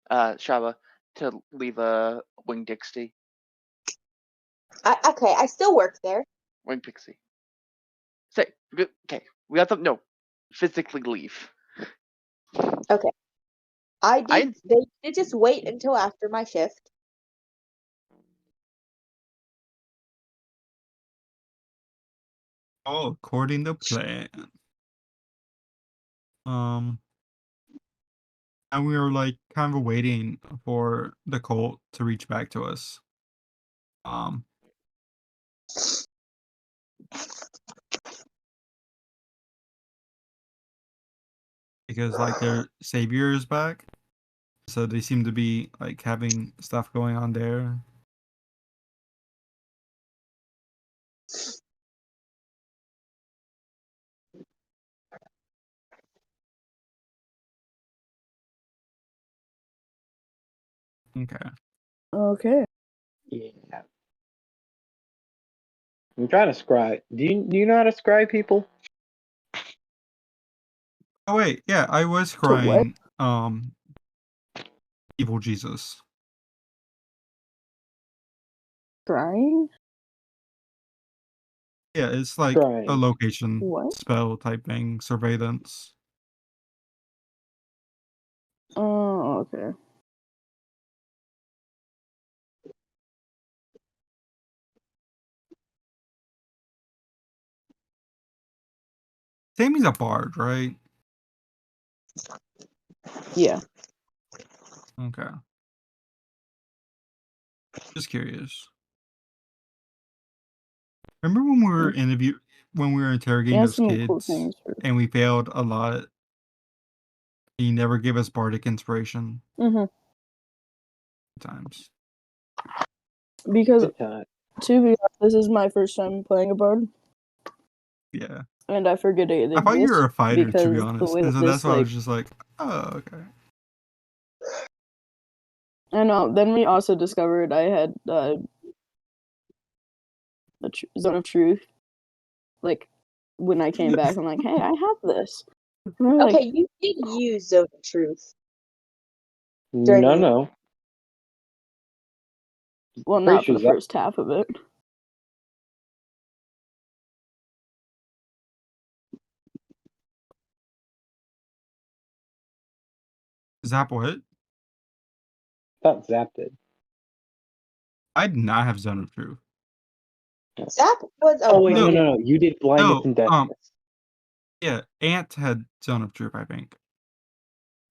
Shaba to leave a wing Dixie. Okay, I still work there. Wing Pixie. Say, okay, we got them. No, physically leave. Okay. They did just wait until after my shift. All according to plan. And we were like kind of waiting for the cult to reach back to us. Because like their savior is back. So they seem to be like having stuff going on there. Okay. Okay. Yeah. I'm trying to scribe. Do you know how to scribe people? Oh wait, yeah, I was To what? crying Evil Jesus. Crying? Yeah, it's like a Scrying. location What? spell type thing, surveillance. Oh, okay. Sammy's a bard, right? Yeah. Okay. Just curious. Remember when we were He interrogating has those some cool kids things for. and we failed a lot? He never gave us bardic inspiration Mm-hmm. times. Because Good time. to be honest, this is my first time playing a bard, Yeah. and I forget it I thought you were exists a fighter, to be because the honest. way And that so that's this why I like. was just like, oh, okay. I know. Then we also discovered I had the zone of truth. Like when I came back, I'm like, hey, I have this. And they're like, Okay, you did use Zone of Truth during No, the no. well, Pretty not for sure the Zach. first half of it. Zap what? Thought Zap did. I did not have Zone of Truth. Zap was a Oh wait, No. no. You did blindness No, and deafness. Yeah, Ant had Zone of Truth, I think.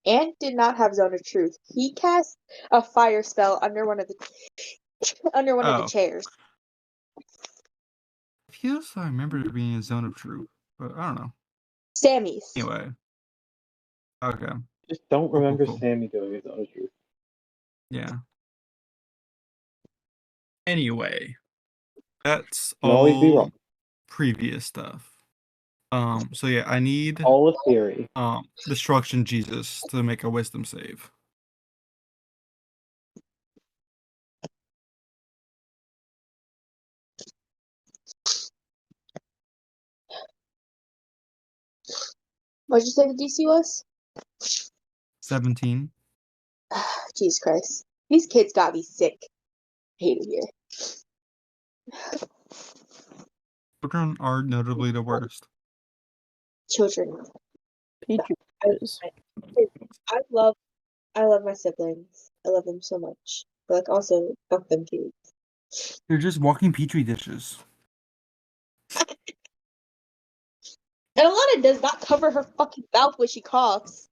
Ant did not have Zone of Truth. He cast a fire spell under one of the Oh. chairs. I feel as though I remember there being a Zone of Truth, but I don't know. Sammy's. Anyway. Okay. Just don't Cool, remember cool. Sammy doing his own truth. Yeah. Anyway. That's Can always be wrong. previous stuff. So yeah, I need All of theory. Destruction Jesus to make a wisdom save. What'd you say the DC was? 17. Jesus Christ. These kids got me sick. Hate it here. Children are notably the worst. Children. Petri is. I love my siblings. I love them so much. But like also fuck them kids. They're just walking petri dishes. And Alana does not cover her fucking mouth when she coughs.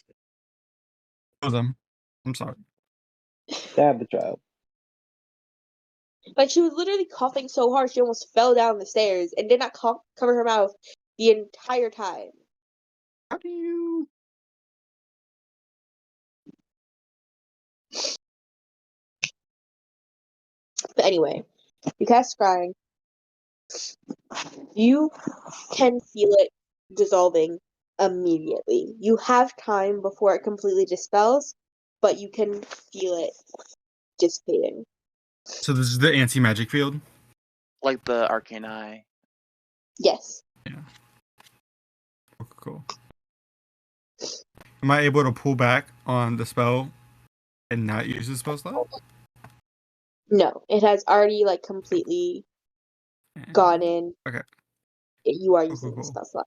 Show them. I'm sorry. Stab the child. Like she was literally coughing so hard she almost fell down the stairs and did not cover her mouth the entire time. How do you? But anyway, you cast scrying. You can feel it dissolving immediately. You have time before it completely dispels, but you can feel it dissipating. So this is the anti-magic field? Like the arcane eye. Yes. Yeah. Cool. Am I able to pull back on the spell and not use the spell slot? No, it has already like completely gone in. Okay. You are Cool, using cool, the cool. spell slot.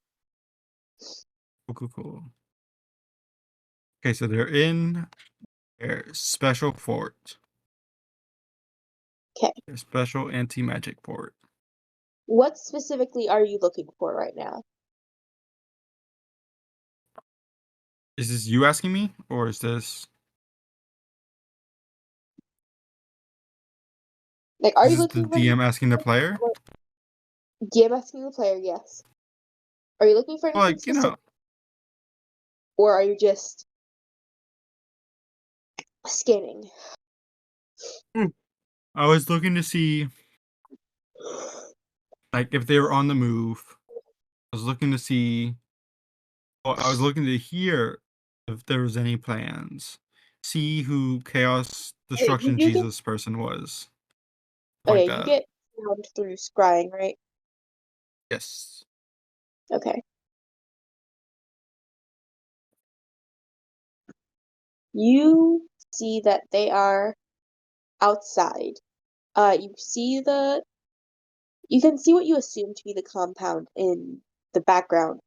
Cool. Okay, so they're in their special fort. Okay. Their special anti-magic fort. What specifically are you looking for right now? Is this you asking me, or is this? Like, are Is you this the looking for DM asking the player? DM asking the player? Yes. Are you looking for anything Like, specific, or are you just scanning? I was looking to see, like, if they were on the move. I was looking to see. Well, I was looking to hear if there was any plans. See who Chaos Destruction you get Jesus person was. okay. Like You that. get found through scrying, right? Yes. Okay. You see that they are outside. You see you can see what you assume to be the compound in the background,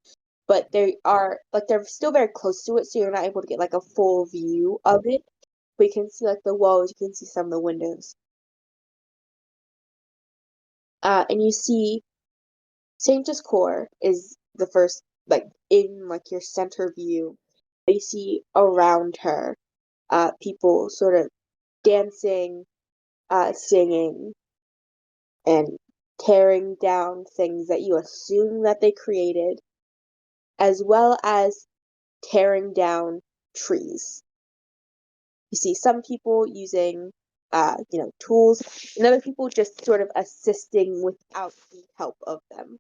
but they are like they're still very close to it, so you're not able to get like a full view of it. But you can see like the walls, you can see some of the windows. And you see Sanctus Core is the first, like in like your center view. You see around her, people sort of dancing, singing, and tearing down things that you assume that they created, as well as tearing down trees. You see some people using, tools, and other people just sort of assisting without the help of them.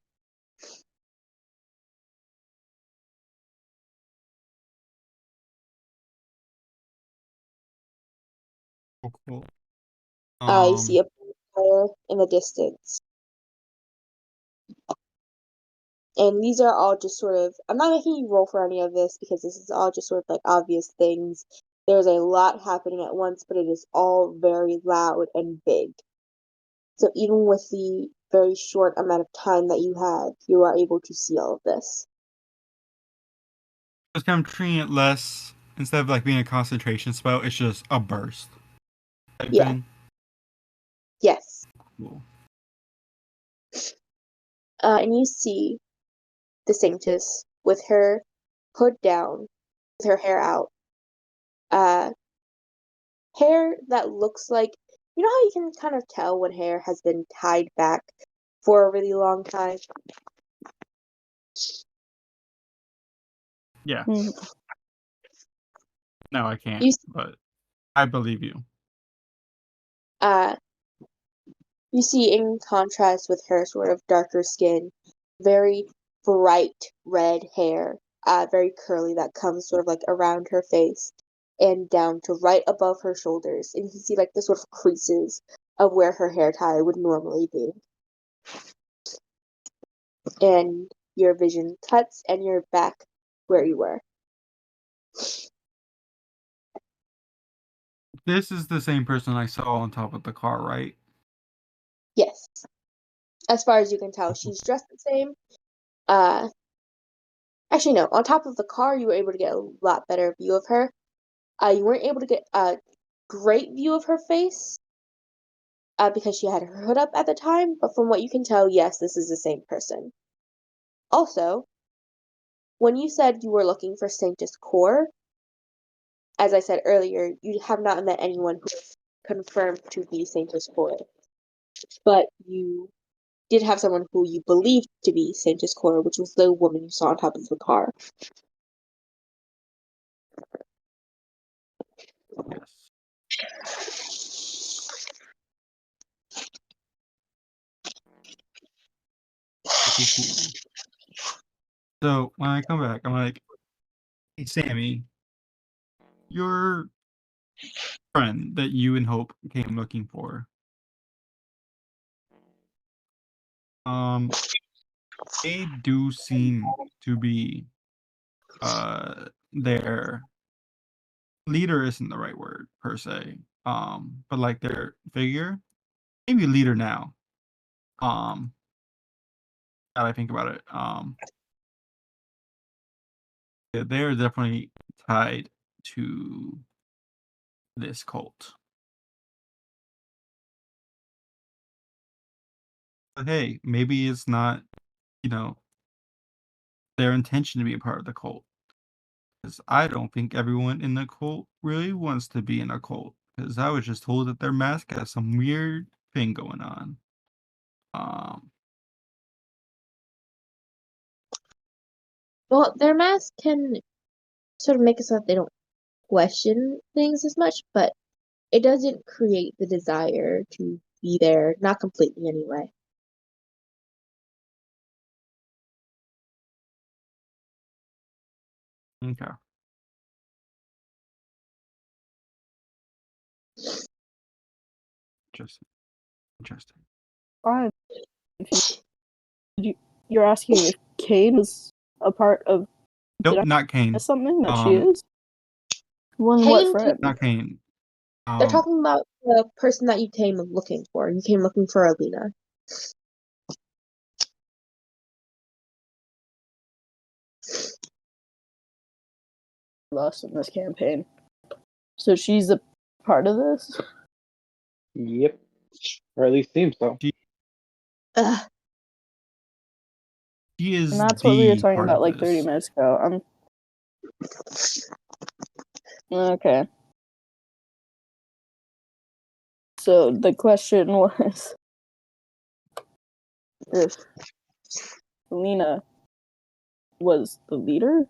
Cool. You see a fire in the distance. And these are all just sort of, I'm not making you roll for any of this because this is all just sort of like obvious things. There's a lot happening at once, but it is all very loud and big. So even with the very short amount of time that you have, you are able to see all of this. Just kind of treating it less instead of like being a concentration spell, it's just a burst type Yeah. thing. Yes. Cool. And you see the Sanctus with her hood down, with her hair out. Hair that looks like, you know how you can kind of tell when hair has been tied back for a really long time? Yeah. Mhm. No, I can't. You But I believe you. uh you see in contrast with her sort of darker skin, very bright red hair, very curly that comes sort of like around her face and down to right above her shoulders. And you can see like the sort of creases of where her hair tie would normally be. And your vision cuts and you're back where you were. This is the same person I saw on top of the car, right? Yes. As far as you can tell, she's dressed the same. Uh, actually, no. On top of the car, you were able to get a lot better view of her. You weren't able to get a great view of her face, because she had her hood up at the time. But from what you can tell, yes, this is the same person. Also, when you said you were looking for Sanctus Core, as I said earlier, you have not met anyone who is confirmed to be Sanctus Core, but you did have someone who you believed to be Sanctus Core, which was the woman you saw on top of the car. Yes. Cool, cool. So when I come back, I'm like, hey, Sammy, your friend that you and Hope came looking for. They do seem to be their leader isn't the right word per se. But like their figure, maybe leader now. Now that I think about it. Yeah, they're definitely tied to this cult. But hey, maybe it's not, you know, their intention to be a part of the cult. Because I don't think everyone in the cult really wants to be in a cult. Because I was just told that their mask has some weird thing going on. Um, Well, their mask can sort of make it so that they don't question things as much, but it doesn't create the desire to be there, not completely anyway. okay. Interesting. Interesting. I'm confused. You're asking if Kane was a part of. Nope, Did I not Kane. miss something that she is? One what Kane, friend? Not Kane. they're talking about the person that you came looking for. You came looking for Alina. Us in this campaign. So she's a part of this? Yep. Or at least seems so. Ugh. She is And that's what we were the talking part about of like 30 this. minutes ago. Okay. So the question was if Lena was the leader?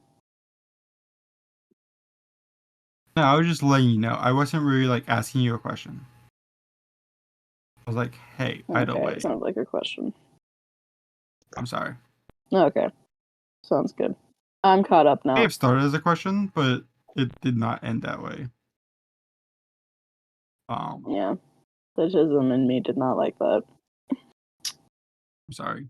No, I was just letting you know. I wasn't really like asking you a question. I was like, hey, by the Okay, way, it sounds like a question. I'm sorry. Okay. Sounds good. I'm caught up It may now. have started as a question, but it did not end that way. Yeah. The Jism in me did not like that. I'm sorry.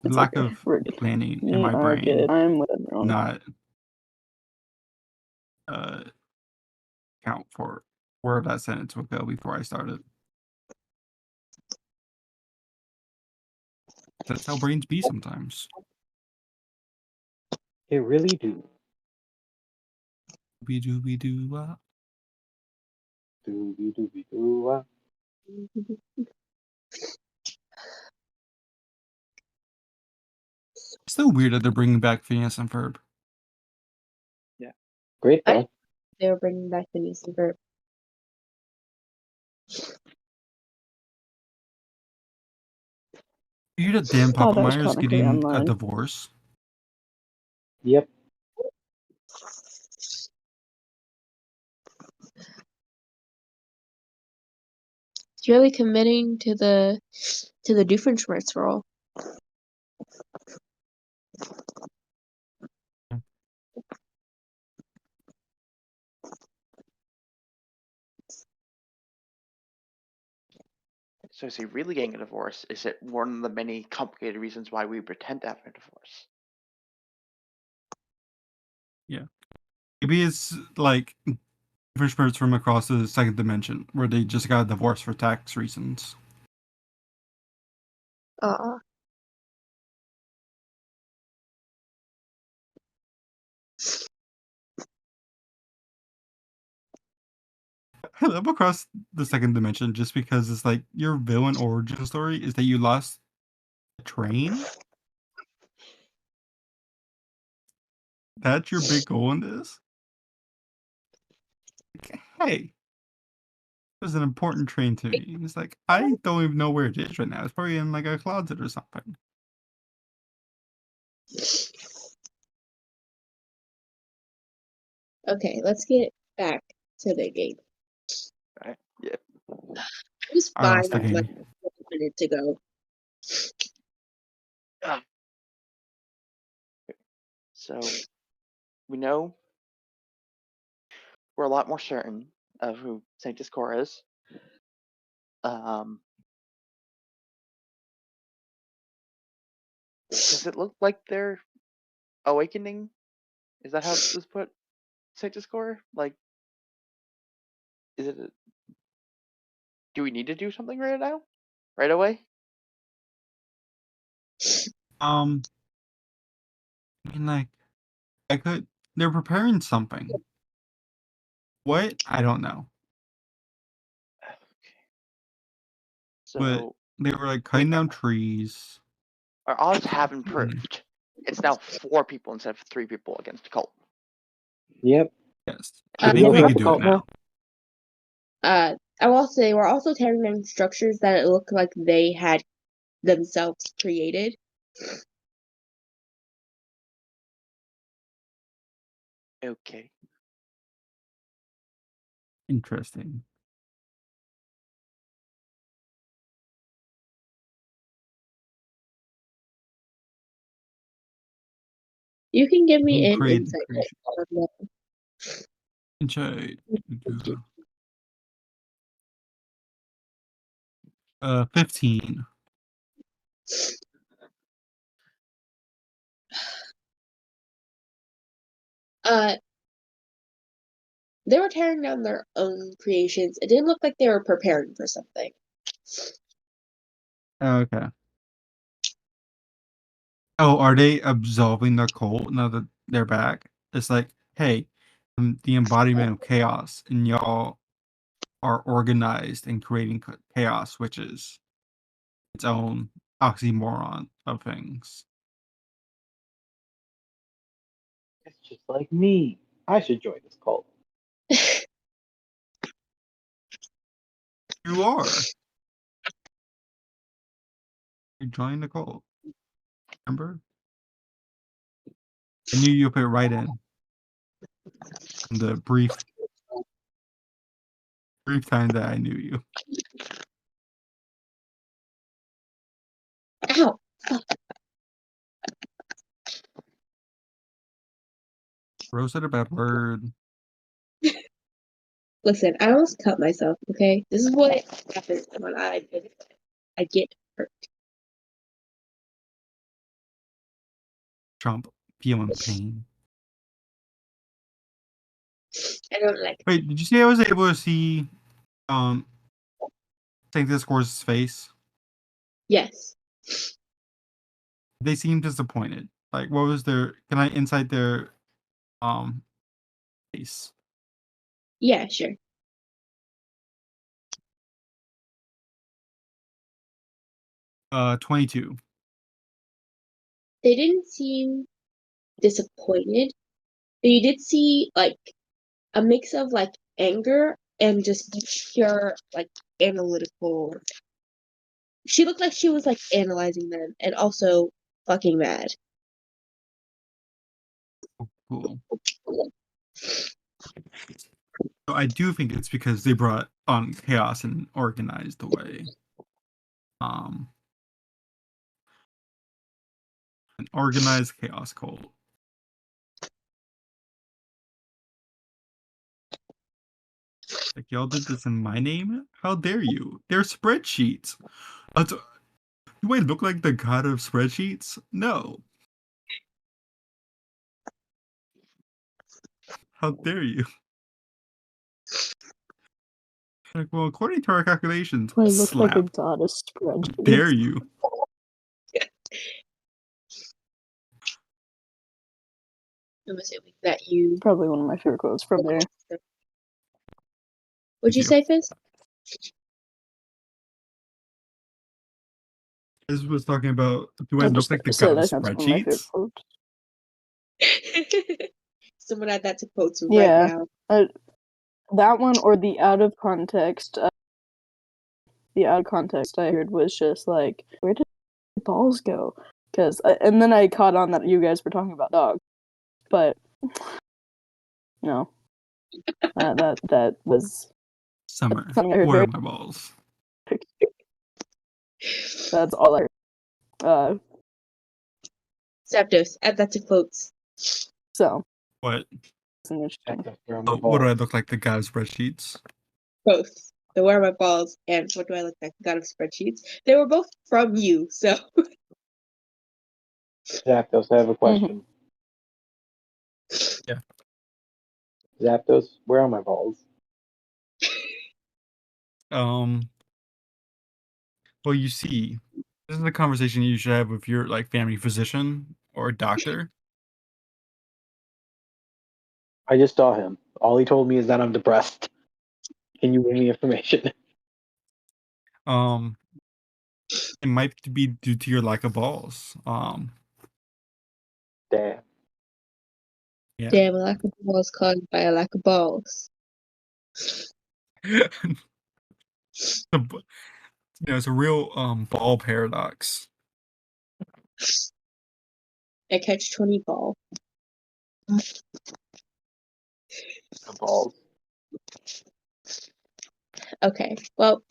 It's Lack okay. of We're good. planning in We my are good. brain, I'm with everyone. not count for where that sentence would go before I started. That's how brains be sometimes. They really do. Doobie doo wah. Doobie doobie doo wah. It's so weird that they're bringing back Phineas and Ferb. Great I- though. They were bringing back the Phineas and Ferb. You hear that Dan Oh, that was Poppemeyer's chronically getting a online. divorce? Yep. He's really committing to the Doofenshmirtz role. So is he really getting a divorce? Is it one of the many complicated reasons why we pretend to have a divorce? Maybe it's like Doofenshmirtz from across the second dimension, where they just got a divorce for tax reasons. Aw. I live across the second dimension just because it's like your villain origin story is that you lost a train. That's your big goal in this? Like, hey, it was an important train to me. It's like, I don't even know where it is right now. It's probably in like a closet or something. Okay, let's get back to the game. Right? Yeah. I was I fine lost the with like game. 1 minute to go. So we know we're a lot more certain of who Saint Discord is. Does it look like they're awakening? Is that how this was put? Saint Discord? Like, is it? Do we need to do something right now? Right away? I mean, like, I could. They're preparing something. What? I don't know. But So they were like we cutting down trees. our odds have improved. It's now 4 people instead of 3 people against a cult. Yep. Yes, Uh, I think we yeah. could do it now. I will say we're also tearing down structures that it looked like they had themselves created. Okay. Interesting. You can give me an Create insight. creation. On that. Inside. 15. They were tearing down their own creations. It didn't look like they were preparing for something. Okay. Oh, are they absolving the cult now that they're back? It's like, hey, I'm the embodiment of chaos, and y'all are organized in creating chaos, which is its own oxymoron of things. It's just like me. I should join this cult. You are. You joined the cult. Remember? I knew you put right in the brief time that I knew you. Ow! Rose said a bad word. Listen, I almost cut myself. Okay, this is what happens when I get hurt. Trump feeling pain. I don't like. Wait, did you say I was able to see Saint Discord's face? Yes. They seemed disappointed. Like, what was their? Can I insight their face? Yeah, sure. 22. They didn't seem disappointed, but you did see like a mix of like anger and just pure like analytical. She looked like she was like analyzing them and also fucking mad. Cool. So I do think it's because they brought on chaos and organized the way. An organized chaos cult. Like, y'all did this in my name? How dare you? They're spreadsheets. Do I look like the god of spreadsheets? No. How dare you? Like, well, according to our calculations, I look like a slap. goddess How dare spreadsheet. you? I'm assuming that you. Probably one of my favorite quotes from there. What'd you you. say, Fizz? This was talking about, do I I look just like the said god of I think that's one of my favorite spreadsheets? quotes. Someone add that to quotes right Yeah. now. That one or the out of context. The out of context I heard was just like, where did balls go? And then I caught on that you guys were talking about dogs, but no, that was Summer, something I heard where very. are my balls? That's all I heard. Zapdos, add that to quotes. So What? it's interesting. Oh, what do I look like, the god of spreadsheets? Both. The Where Are My Balls and What Do I Look Like? God of Spreadsheets. They were both from you, so. Zapdos, I have a question. Yeah. Zapdos, where are my balls? Well, you see, this is a conversation you should have with your like family physician or doctor. I just saw him. All he told me is that I'm depressed. Can you give me information? It might be due to your lack of balls. Damn. Yeah. Damn, a lack of balls caused by a lack of balls. It's a real ball paradox. A catch-20 ball. The balls. Okay, well,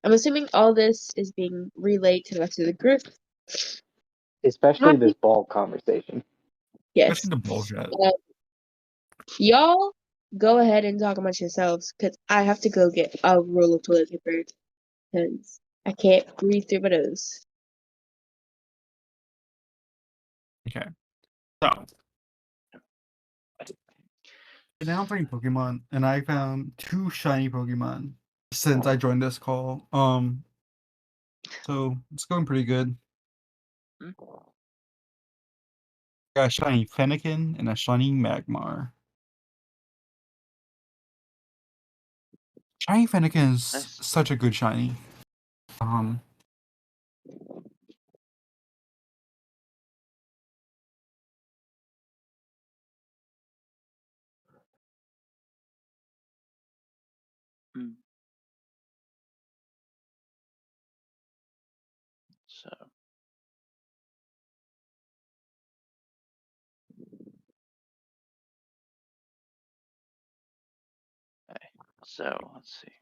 I'm assuming all this is being relayed to the rest of the group. Especially this ball conversation. Yes. Especially the ball shot. Y'all go ahead and talk amongst yourselves, because I have to go get a roll of toilet paper, because I can't breathe through my nose. Okay. So now I'm playing Pokemon, and I found 2 shiny Pokemon since I joined this call. So it's going pretty good. Got a shiny Fennekin and a shiny Magmar. Shiny Fennekin is Nice. such a good shiny. So. Okay. So let's see.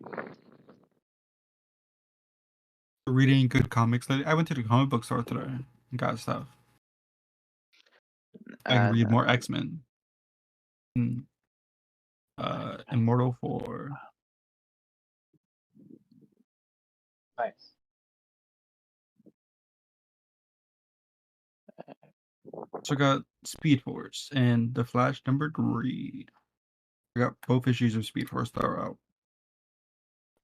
Reading good comics. I went to the comic book store today and got stuff. I can read more X-Men. Immortal 4. Nice. So I got Speed Force and The Flash #3. I got both issues of Speed Force that are out.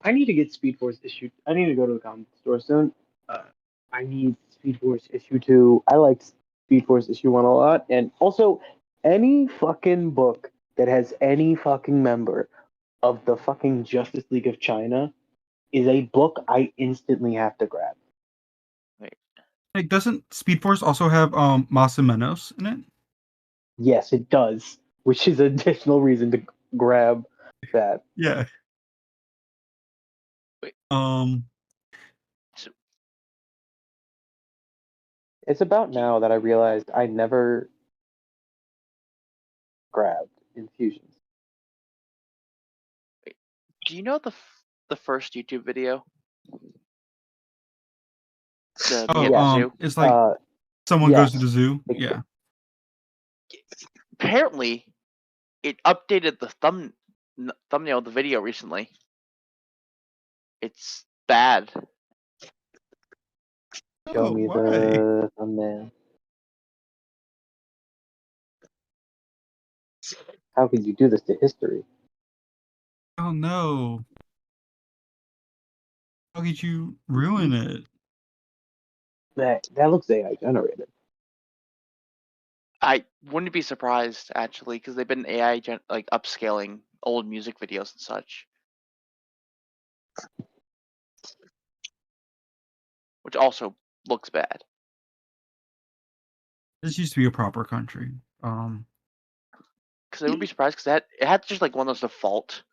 I need to get Speed Force issue. I need to go to the comic store soon. I need Speed Force issue 2. I like Speed Force issue 1 a lot. And also, any fucking book that has any fucking member of the fucking Justice League of China is a book I instantly have to grab. Like, doesn't Speed Force also have Masamenos in it? Yes, it does, which is additional reason to grab that. Yeah. Wait. So, It's about now that I realized I never grabbed infusions. do you know the first YouTube video? The me Oh, at the Yeah. zoo. it's like Uh, someone goes to yes. the zoo. Yeah. Apparently, it updated the thumbnail of the video recently. It's bad. Show Oh, me why? the thumbnail. How could you do this to history? Oh no. How could you ruin it? That looks AI generated. I wouldn't be surprised actually, because they've been AI like upscaling old music videos and such, which also looks bad. This used to be a proper country. Because I would be surprised because it had just like one of those default,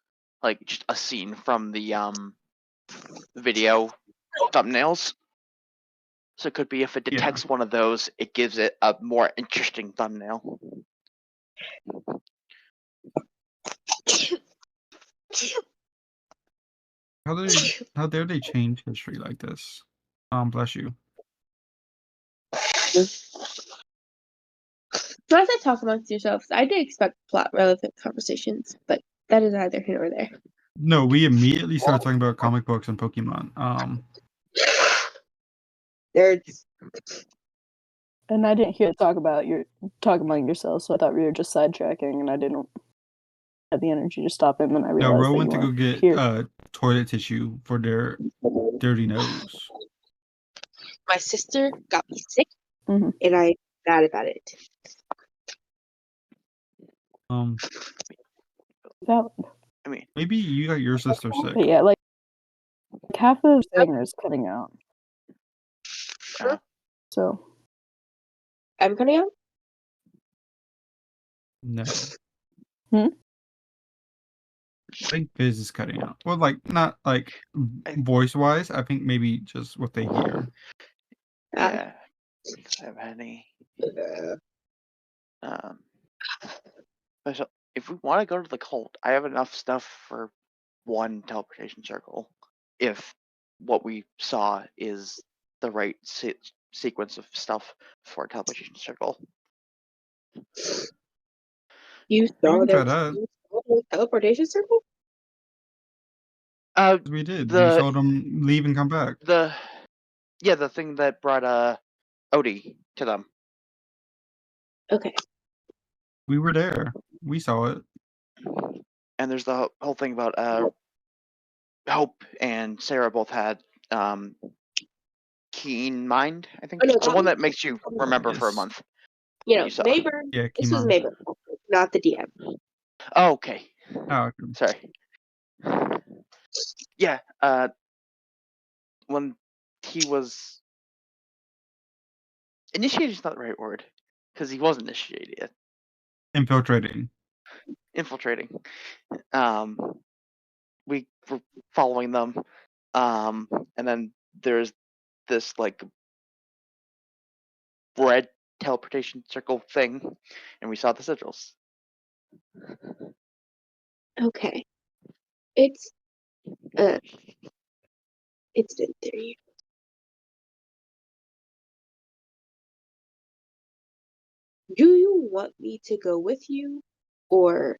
like just a scene from the video thumbnails. So it could be if it Yeah. detects one of those, it gives it a more interesting thumbnail. How dare they change history like this? Bless you. So as I talk amongst yourselves, I did expect plot relevant conversations, but that is neither here nor there. No, we immediately started talking about comic books and Pokemon. Nerds. And I didn't hear talk among yourselves, so I thought we were just sidetracking, and I didn't have the energy to stop him. And I No, realized Ro that went you to go weren't get here. toilet tissue for their dirty nose. My sister got me sick, Mhm. and I'm mad about it. Valid. I mean, Maybe you got your sister sick. But yeah, like half of the thing is cutting out. uh, So I'm cutting out? No. Hmm? I think Fizz is cutting out. Well, like not like voice wise. I think maybe just what they hear. yeah. I have any. So if we want to go to the cult, I have enough stuff for one teleportation circle. If what we saw is the right sequence of stuff for a teleportation circle. You We saw can try that that. teleportation circle? We did. We The saw them leave and come back. the thing that brought Odie to them. Okay. We were there. We saw it. And there's the whole thing about Hope and Sarah both had keen mind, I think. Oh, no, The one that makes you remember for a Yes. month. You know, You saw. Mayburn. Yeah, This was Kimon. Mayburn, not the DM. Oh, okay. Oh, okay. Sorry. Yeah, when he was initiated is not the right word, because he wasn't initiated yet. Infiltrating. Infiltrating. We were following them. And then there's this like red teleportation circle thing, and we saw the sigils. Okay. It's been 3 years. Do you want me to go with you, or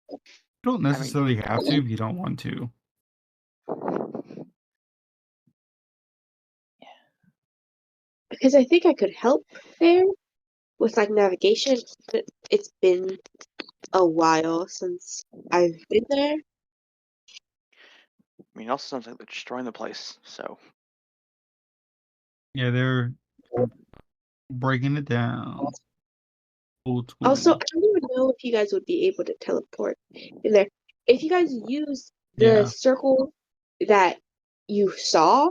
You don't necessarily have to if you don't want to. because I think I could help there with like navigation. But it's been a while since I've been there. I mean, it also sounds like they're destroying the place. So Yeah, they're breaking it down. Old school. Also, I don't even know if you guys would be able to teleport in there. If you guys use the Yeah. circle that you saw,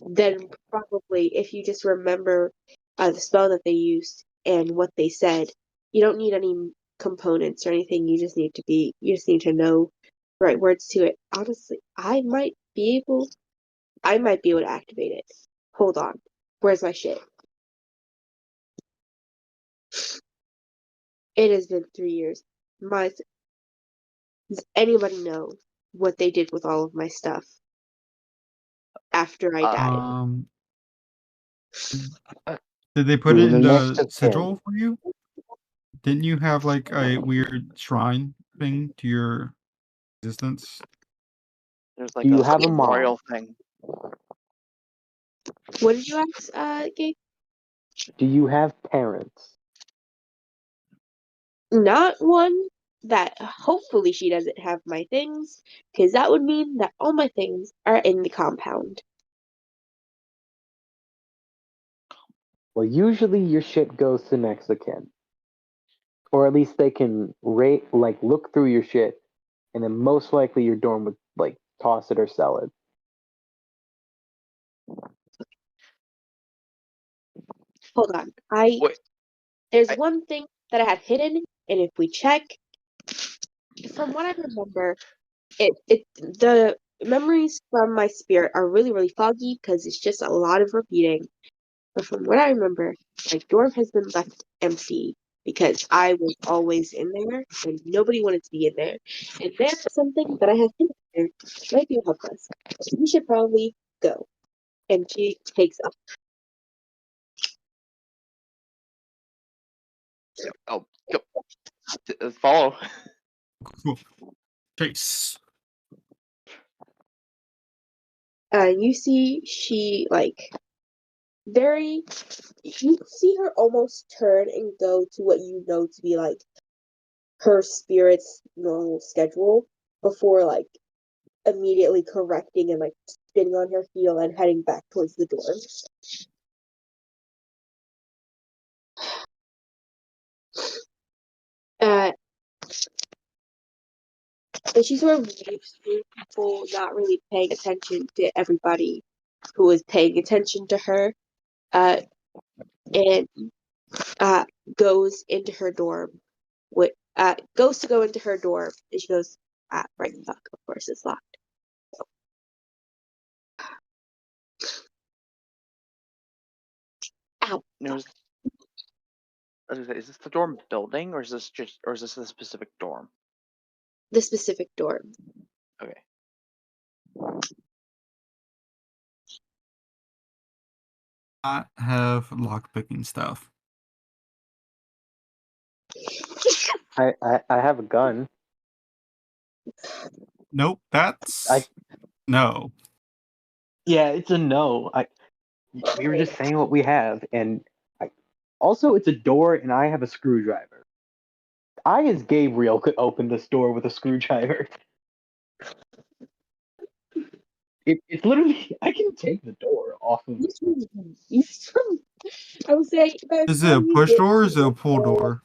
then probably if you just remember the spell that they used and what they said, you don't need any components or anything. You just need to know the right words to it. Honestly, I might be able to activate it. Hold on. Where's my shit? It has been 3 years. Does anybody know what they did with all of my stuff after I died? Did they put Within it the in next the of kin. sigil for you? Didn't you have like a weird shrine thing to your existence? There's like Do you a have a mom? memorial thing. What did you ask, Gabe? Do you have parents? Not one that hopefully she doesn't have my things, because that would mean that all my things are in the compound. Well, usually your shit goes to next of kin, or at least they can look through your shit, and then most likely your dorm would like toss it or sell it. Hold on. Wait, There's I- one thing that I had hidden, and if we check, from what I remember, the memories from my spirit are really, really foggy because it's just a lot of repeating. But from what I remember, my dorm has been left empty because I was always in there and nobody wanted to be in there. And there's something that I have hidden there that might be help us. We should probably go. And she takes up. oh, go. Follow. Cool. Chase. You see she very you see her almost turn and go to what you know to be like her spirit's normal schedule before immediately correcting and spinning on her heel and heading back towards the door. Uh, and she sort of leaves through people not really paying attention to everybody who is paying attention to her, and goes into her dorm. Goes to go into her dorm, and she goes, right, fuck, of course it's locked. Ow, No, I was gonna say, is this the dorm building, or is this the specific dorm? the specific dorm. Okay. Not have lockpicking stuff. I have a gun. Nope, that's I- no. Yeah, it's a no. We were just saying what we have, and also it's a door, and I have a screwdriver. I, as Gabriel, could open this door with a screwdriver. It's literally I can take the door off of. I would say by the Is it a time you push get door or to is it a the pull door?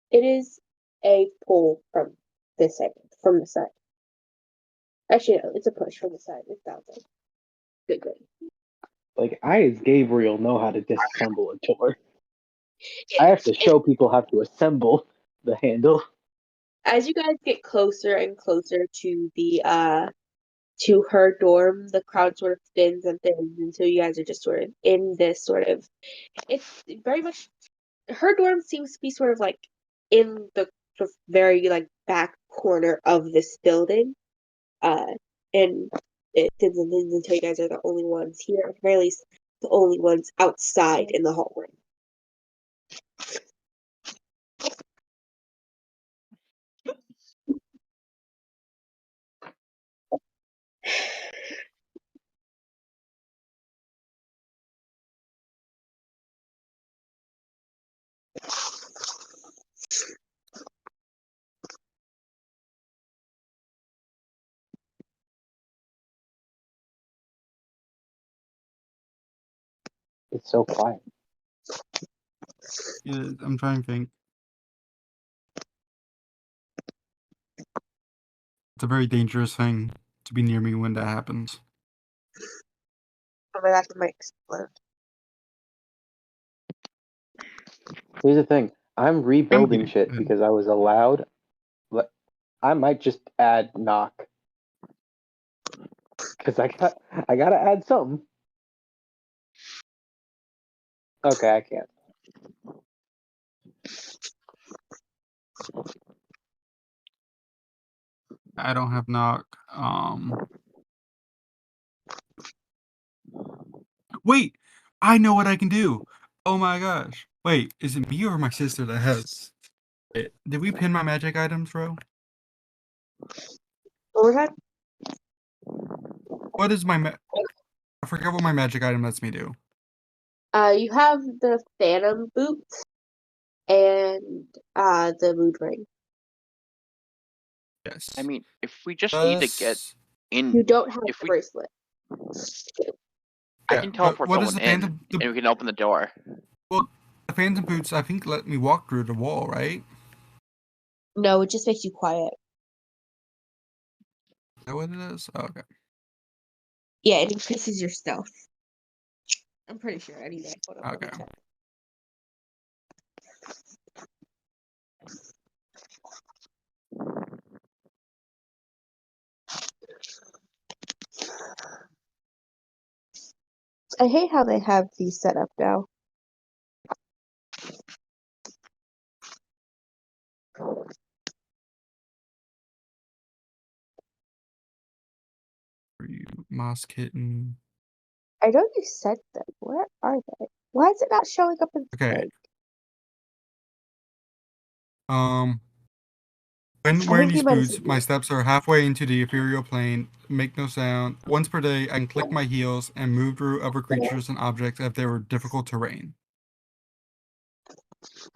it is a pull from this side, from the side. Actually, no, it's a push from the side. It's bouncing. Good, good. Like I, as Gabriel, know how to disassemble a door. I have to show people how to assemble the handle. As you guys get closer and closer to the to her dorm, the crowd sort of thins and thins until you guys are just sort of in this sort of it's very much her dorm seems to be sort of in the very back corner of this building. And it thins and thins until you guys are the only ones here, at the very least the only ones outside in the hallway. It's so quiet. Yeah, I'm trying to think. It's a very dangerous thing to be near me when that happens. Oh my god, the mic explode. Here's the thing. I'm rebuilding Empty. shit because I was allowed. But I might just add knock because I gotta add something. Okay, I can't. I don't have knock. Wait, I know what I can do. Oh my gosh. Wait, is it me or my sister that has it? Did we pin my magic items, bro? Overhead? What is my I forgot what my magic item lets me do. You have the Phantom boots and the mood ring. Yes. I mean, if we just need to get in, You don't have if the we, bracelet. I Yeah, can but teleport what is someone the in, phantom? and we can open the door. Well, the phantom boots, I think, let me walk through the wall, right? No, it just makes you quiet. Is that what it is? Oh, okay. Yeah, it increases your stealth. I'm pretty sure. Anyway, hold on, let me Okay. check. I hate how they have these set up now. For you, moss kitten. I know you said them. Where are they? Why is it not showing up in the Okay. thing? When I wearing think these you might have boots, said my you. steps are halfway into the ethereal plane, make no sound. Once per day, I can click my heels and move through other creatures and objects if they were difficult terrain.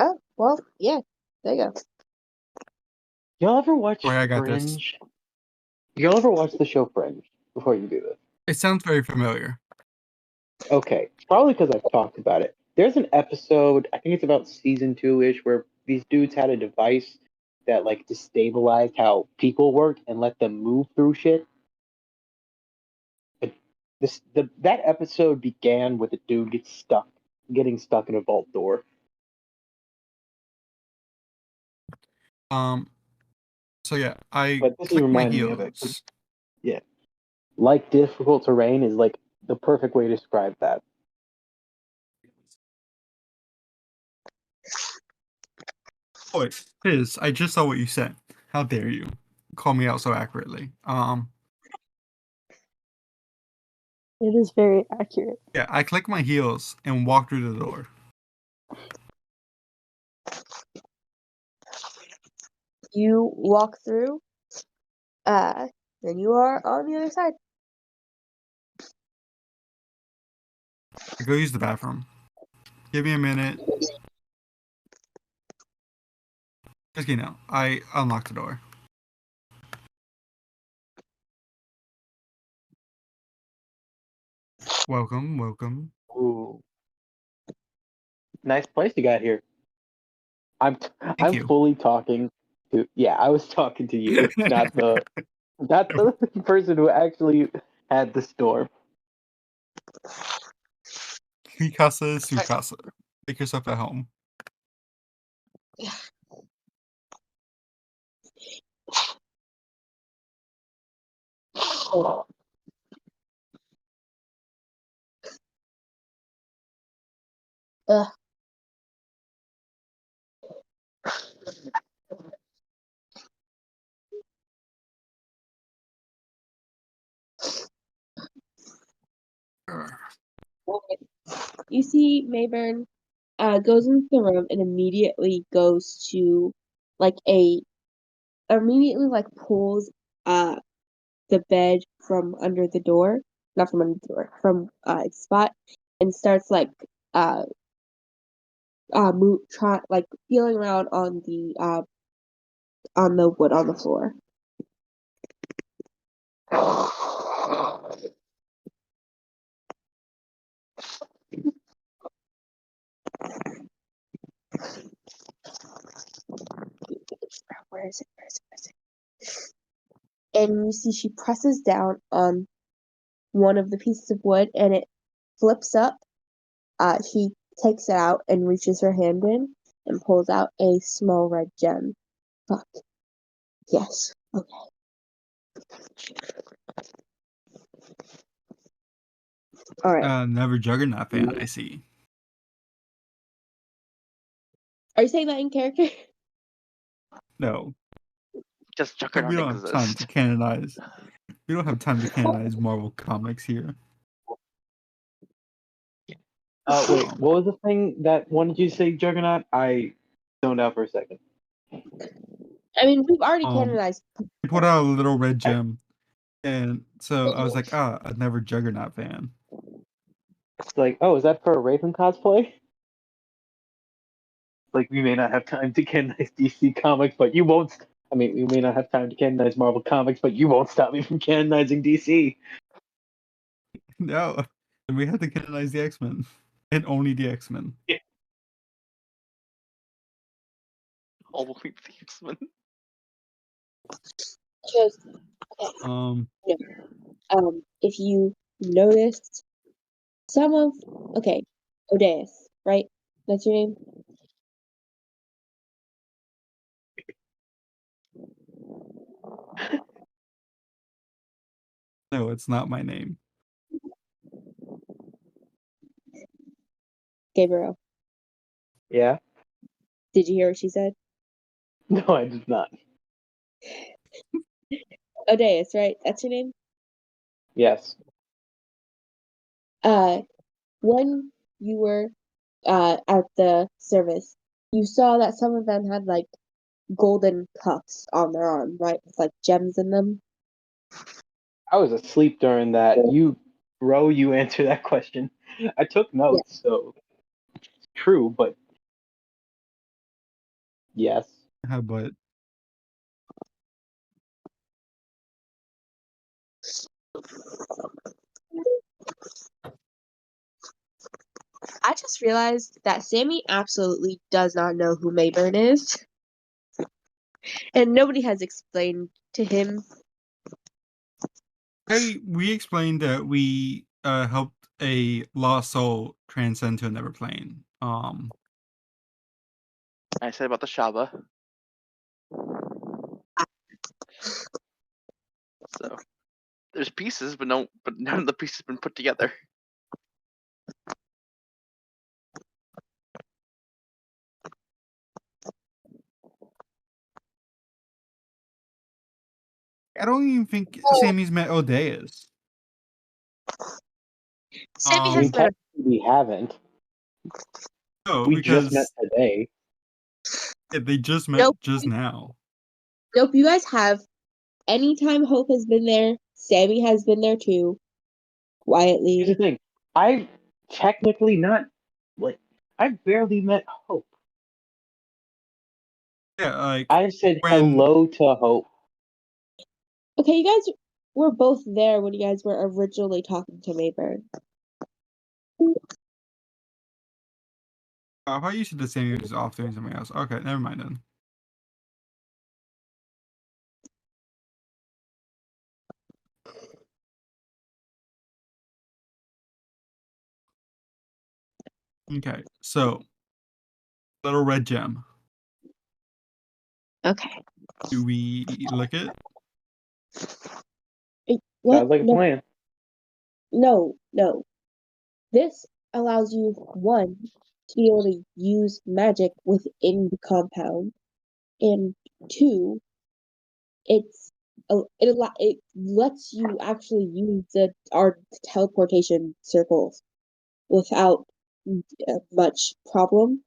Oh, well, yeah. There you go. Y'all ever watch Boy, I got this. Fringe? Y'all ever watch the show Fringe before you do this? It sounds very familiar. Okay, probably because I've talked about it. There's an episode, I think it's about season 2-ish, where these dudes had a device that like destabilized how people work and let them move through shit. But that episode began with a dude getting stuck in a vault door. Um, so yeah, I But this is click my reminding me of it. heels. Yeah, like difficult terrain is like the perfect way to describe that. Oh, it is. I just saw what you said. How dare you call me out so accurately? It is very accurate. Yeah, I click my heels and walk through the door. You walk through, then you are on the other side. I go use the bathroom. Give me a minute. Just I unlock the door. Welcome, welcome. Ooh, nice place you got here. Thank I'm you. fully talking to, yeah, I was talking to you, not the person who actually had the store. Mi casa is su casa. Make yourself at home. Ugh. You see Mayburn goes into the room and immediately goes to like immediately like pulls the bed from under the door, not from under the door, from its spot, and starts like uh like feeling around on the wood on the floor. Where is it? Where is it? Where is it? and you see she presses down on one of the pieces of wood, and it flips up. She takes it out and reaches her hand in and pulls out a small red gem. Fuck. Yes. Okay. All right. Never Juggernaut fan, I see. Are you saying that in character? No, Just we Juggernaut don't have time to exist. canonize. We don't have time to canonize Marvel comics here. Wait, Um, what was the thing that wanted you to say, Juggernaut? I zoned out for a second. I mean, we've already Um, canonized. he put out a little red gem, and so I was like, a Never Juggernaut fan. It's like, oh, is that for a Raven cosplay? Like, we may not have time to canonize DC comics, but you won't. I mean, we may not have time to canonize Marvel comics, but you won't stop me from canonizing DC. No, and we have to canonize the X-Men, and only the X-Men. Only the X-Men. Because if you noticed, some of Odeus, right? That's your name. No, it's not my name. Gabriel. Yeah? Did you hear what she said? No, I did not. Odeus, right? That's your name. Yes. When you were at the service, you saw that some of them had like golden cuffs on their arm, right? With like gems in them. I was asleep during that. You answer that question. I took notes, so it's true, but yes. But I just realized that Sammy absolutely does not know who Mayburn is. And nobody has explained to him. we explained that we helped a lost soul transcend to another plane. I said about the Shaba. So there's pieces, but none of the pieces have been put together. I don't even think Sammy's met Odeus. Sammy I has mean, met. technically we haven't. No, We just met because today. they just met Nope. just now. Nope. You guys have. Anytime Hope has been there, Sammy has been there too. Quietly. Here's the thing. I technically not like I barely met Hope. Yeah, like I said when hello to Hope. Okay, you guys were both there when you guys were originally talking to Mayburn. I thought you said the Sammy was off doing something else. Okay, never mind then. Okay, so little red gem. Okay. Do we lick it? What? Sounds like a No, plan. no. This allows you, one, to be able to use magic within the compound, and two, it lets you actually use our teleportation circles without much problem.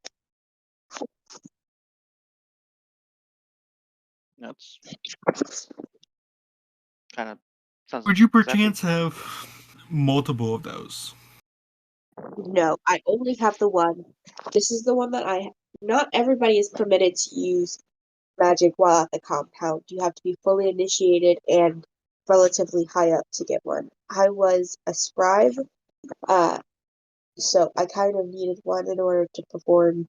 That's kind of sounds. Would you exactly- perchance have multiple of those? No, I only have the one. This is the one that I. Not everybody is permitted to use magic while at the compound. You have to be fully initiated and relatively high up to get one. I was a scribe, so I kind of needed one in order to perform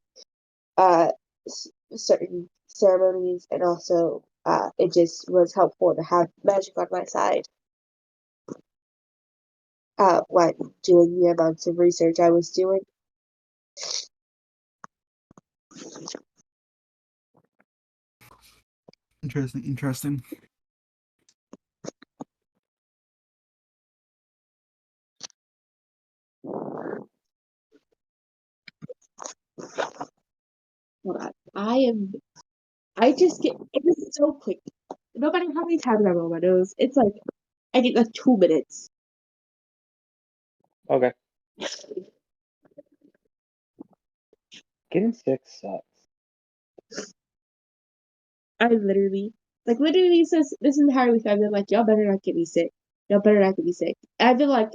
certain ceremonies and also it just was helpful to have magic on my side. When doing the amounts of research I was doing. Interesting. Hold on. I just get, it is so quick. No matter how many times I roll my nose, it's like, I get like 2 minutes. Okay. Getting sick sucks. I literally says this entire week I've been like, y'all better not get me sick. Y'all better not get me sick. And I've been like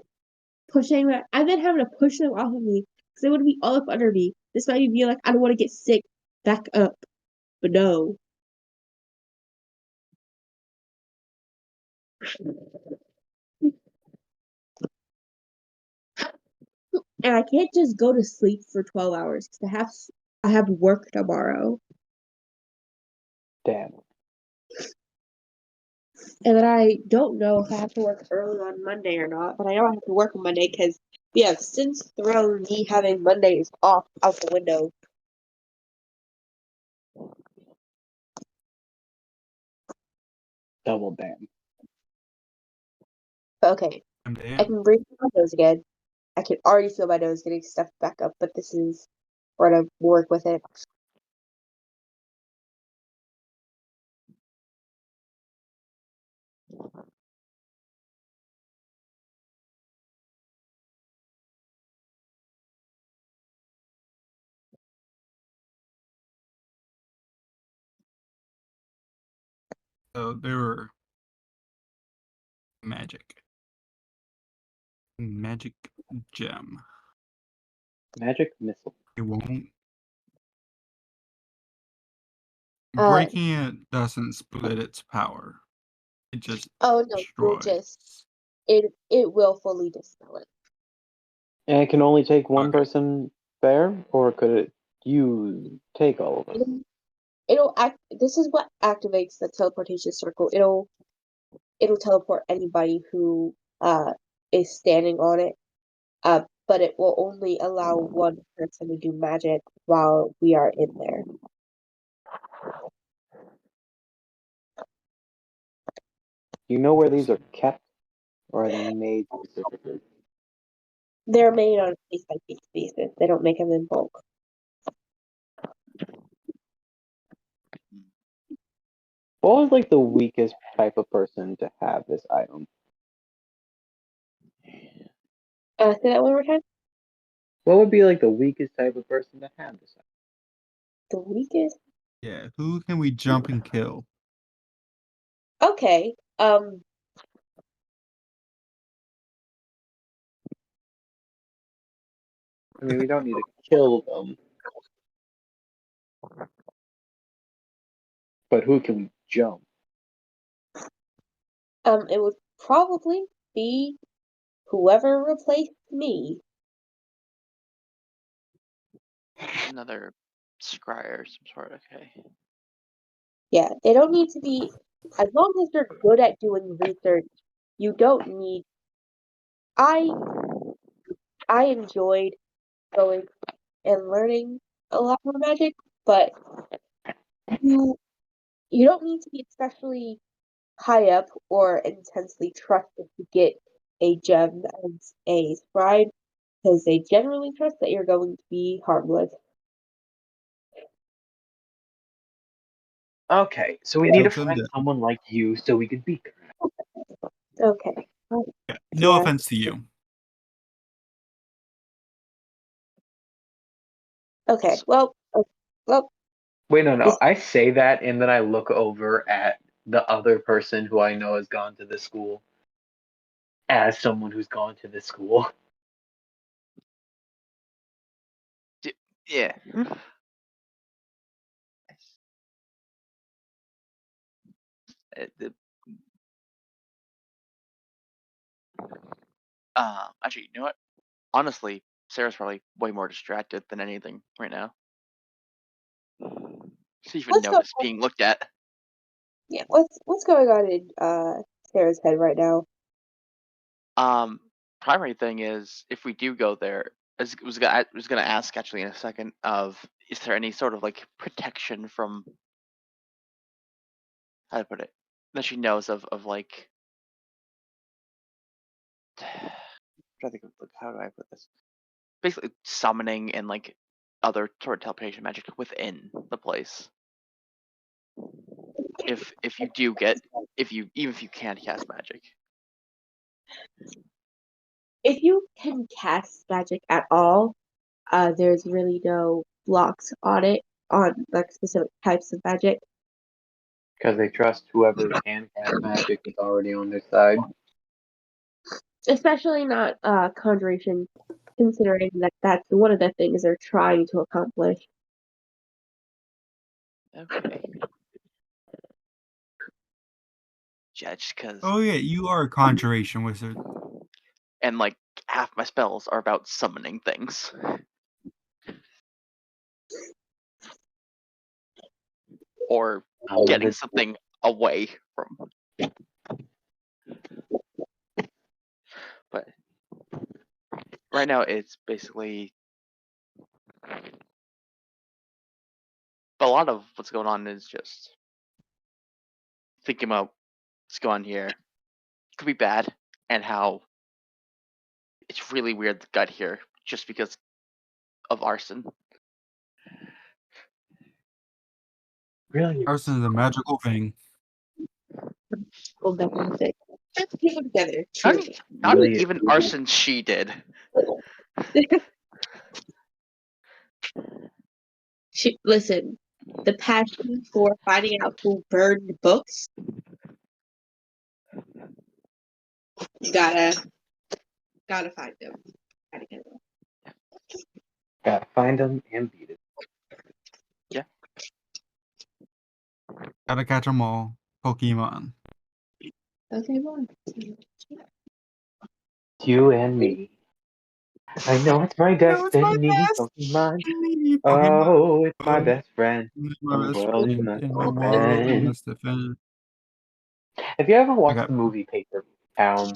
pushing that. I've been having to push them off of me because they want to be all up under me. This might be like, I don't want to get sick. Back up. But no. And I can't just go to sleep for 12 hours because I have work tomorrow. Damn. And then I don't know if I have to work early on Monday or not, but I know I have to work on Monday because we have since thrown me having Mondays off out the window. Double damn. Okay, I can breathe through my nose again. I can already feel my nose getting stuffed back up, but this is where to work with it. So there were magic gem. Magic missile. It won't. Uh, Breaking it doesn't split its power. It just oh no, you'll destroys. it will fully dispel it. And it can only take one Okay. person there, or could it take all of us? It'll act. This is what activates the teleportation circle. It'll teleport anybody who is standing on it. But it will only allow one person to do magic while we are in there. Do you know where these are kept, or are they made specifically? They're made on a case by case basis. They don't make them in bulk. What was like the weakest type of person to have this item? Say that one more time. What would be like the weakest type of person to have this item? The weakest. Yeah. Who can we jump and kill? Okay. I mean, we don't need to kill them, but who can we jump? It would probably be whoever replaced me. Another scryer of some sort. Okay. Yeah, they don't need to be. As long as they're good at doing research, you don't need. I enjoyed going and learning a lot more magic, but you you don't need to be especially high up or intensely trusted to get a gem as a scribe, because they generally trust that you're going to be harmless. Okay, so we need to Kill them find dead. someone like you so we can beat them. Okay. Yeah. No Yeah. offense to you. Okay. Well. Well. Wait, no. This, I say that, and then I look over at the other person who I know has gone to this school as someone who's gone to this school. Yeah. The- Actually, you know what? Honestly, Sarah's probably way more distracted than anything right now. She even let's go. noticed being looked at. Yeah, what's going on in Sarah's head right now? Primary thing is if we do go there, I was gonna ask actually in a second of is there any sort of like protection from how to put it that she knows of like trying to think of like, how do I put this? Basically summoning and like other sort of teleportation magic within the place. If you do get even if you can't cast magic. If you can cast magic at all, there's really no blocks on it on like specific types of magic. Because they trust whoever can cast magic is already on their side. Especially not conjuration, considering that that's one of the things they're trying to accomplish. Okay. Yeah, just because. Oh yeah, you are a conjuration wizard. And like half my spells are about summoning things. Or getting something away from. But right now it's basically a lot of what's going on is just thinking about what's going on here. Could be bad, and how it's really weird that got here just because of arson. Really? Arson is a magical thing. We'll definitely say. Let's keep them together. Not Really? even arson she did. Listen, the passion for finding out who burned books, you gotta find them. Gotta get them. Gotta find them and beat it. Gotta catch 'em all. Pokemon. Okay, well. You and me. I know it's my No, it's my destiny, best. Pokemon. Pokemon. Oh, it's my Oh, best friend. my The best world we friend must in the world we defend. must defend. Have you ever I watched got the movie Paper Town?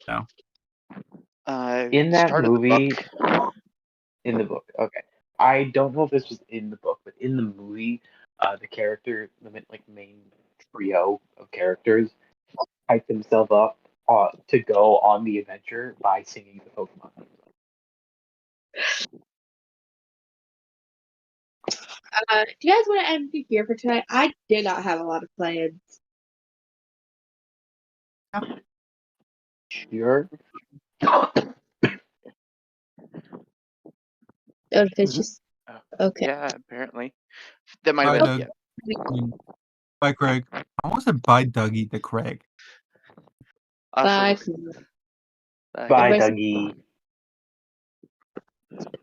no. In that Started the movie, book. in the book, okay. I don't know if this was in the book, but in the movie, the character, the main trio of characters, hyped himself up to go on the adventure by singing the Pokemon theme song. Do you guys want to end the here for tonight? I did not have a lot of plans. Sure. If it's just okay. Yeah, apparently. That might Bye, have been Doug. I mean, bye, Craig. I almost said bye, Dougie to Craig. Bye. So, Bye, Everybody- Dougie.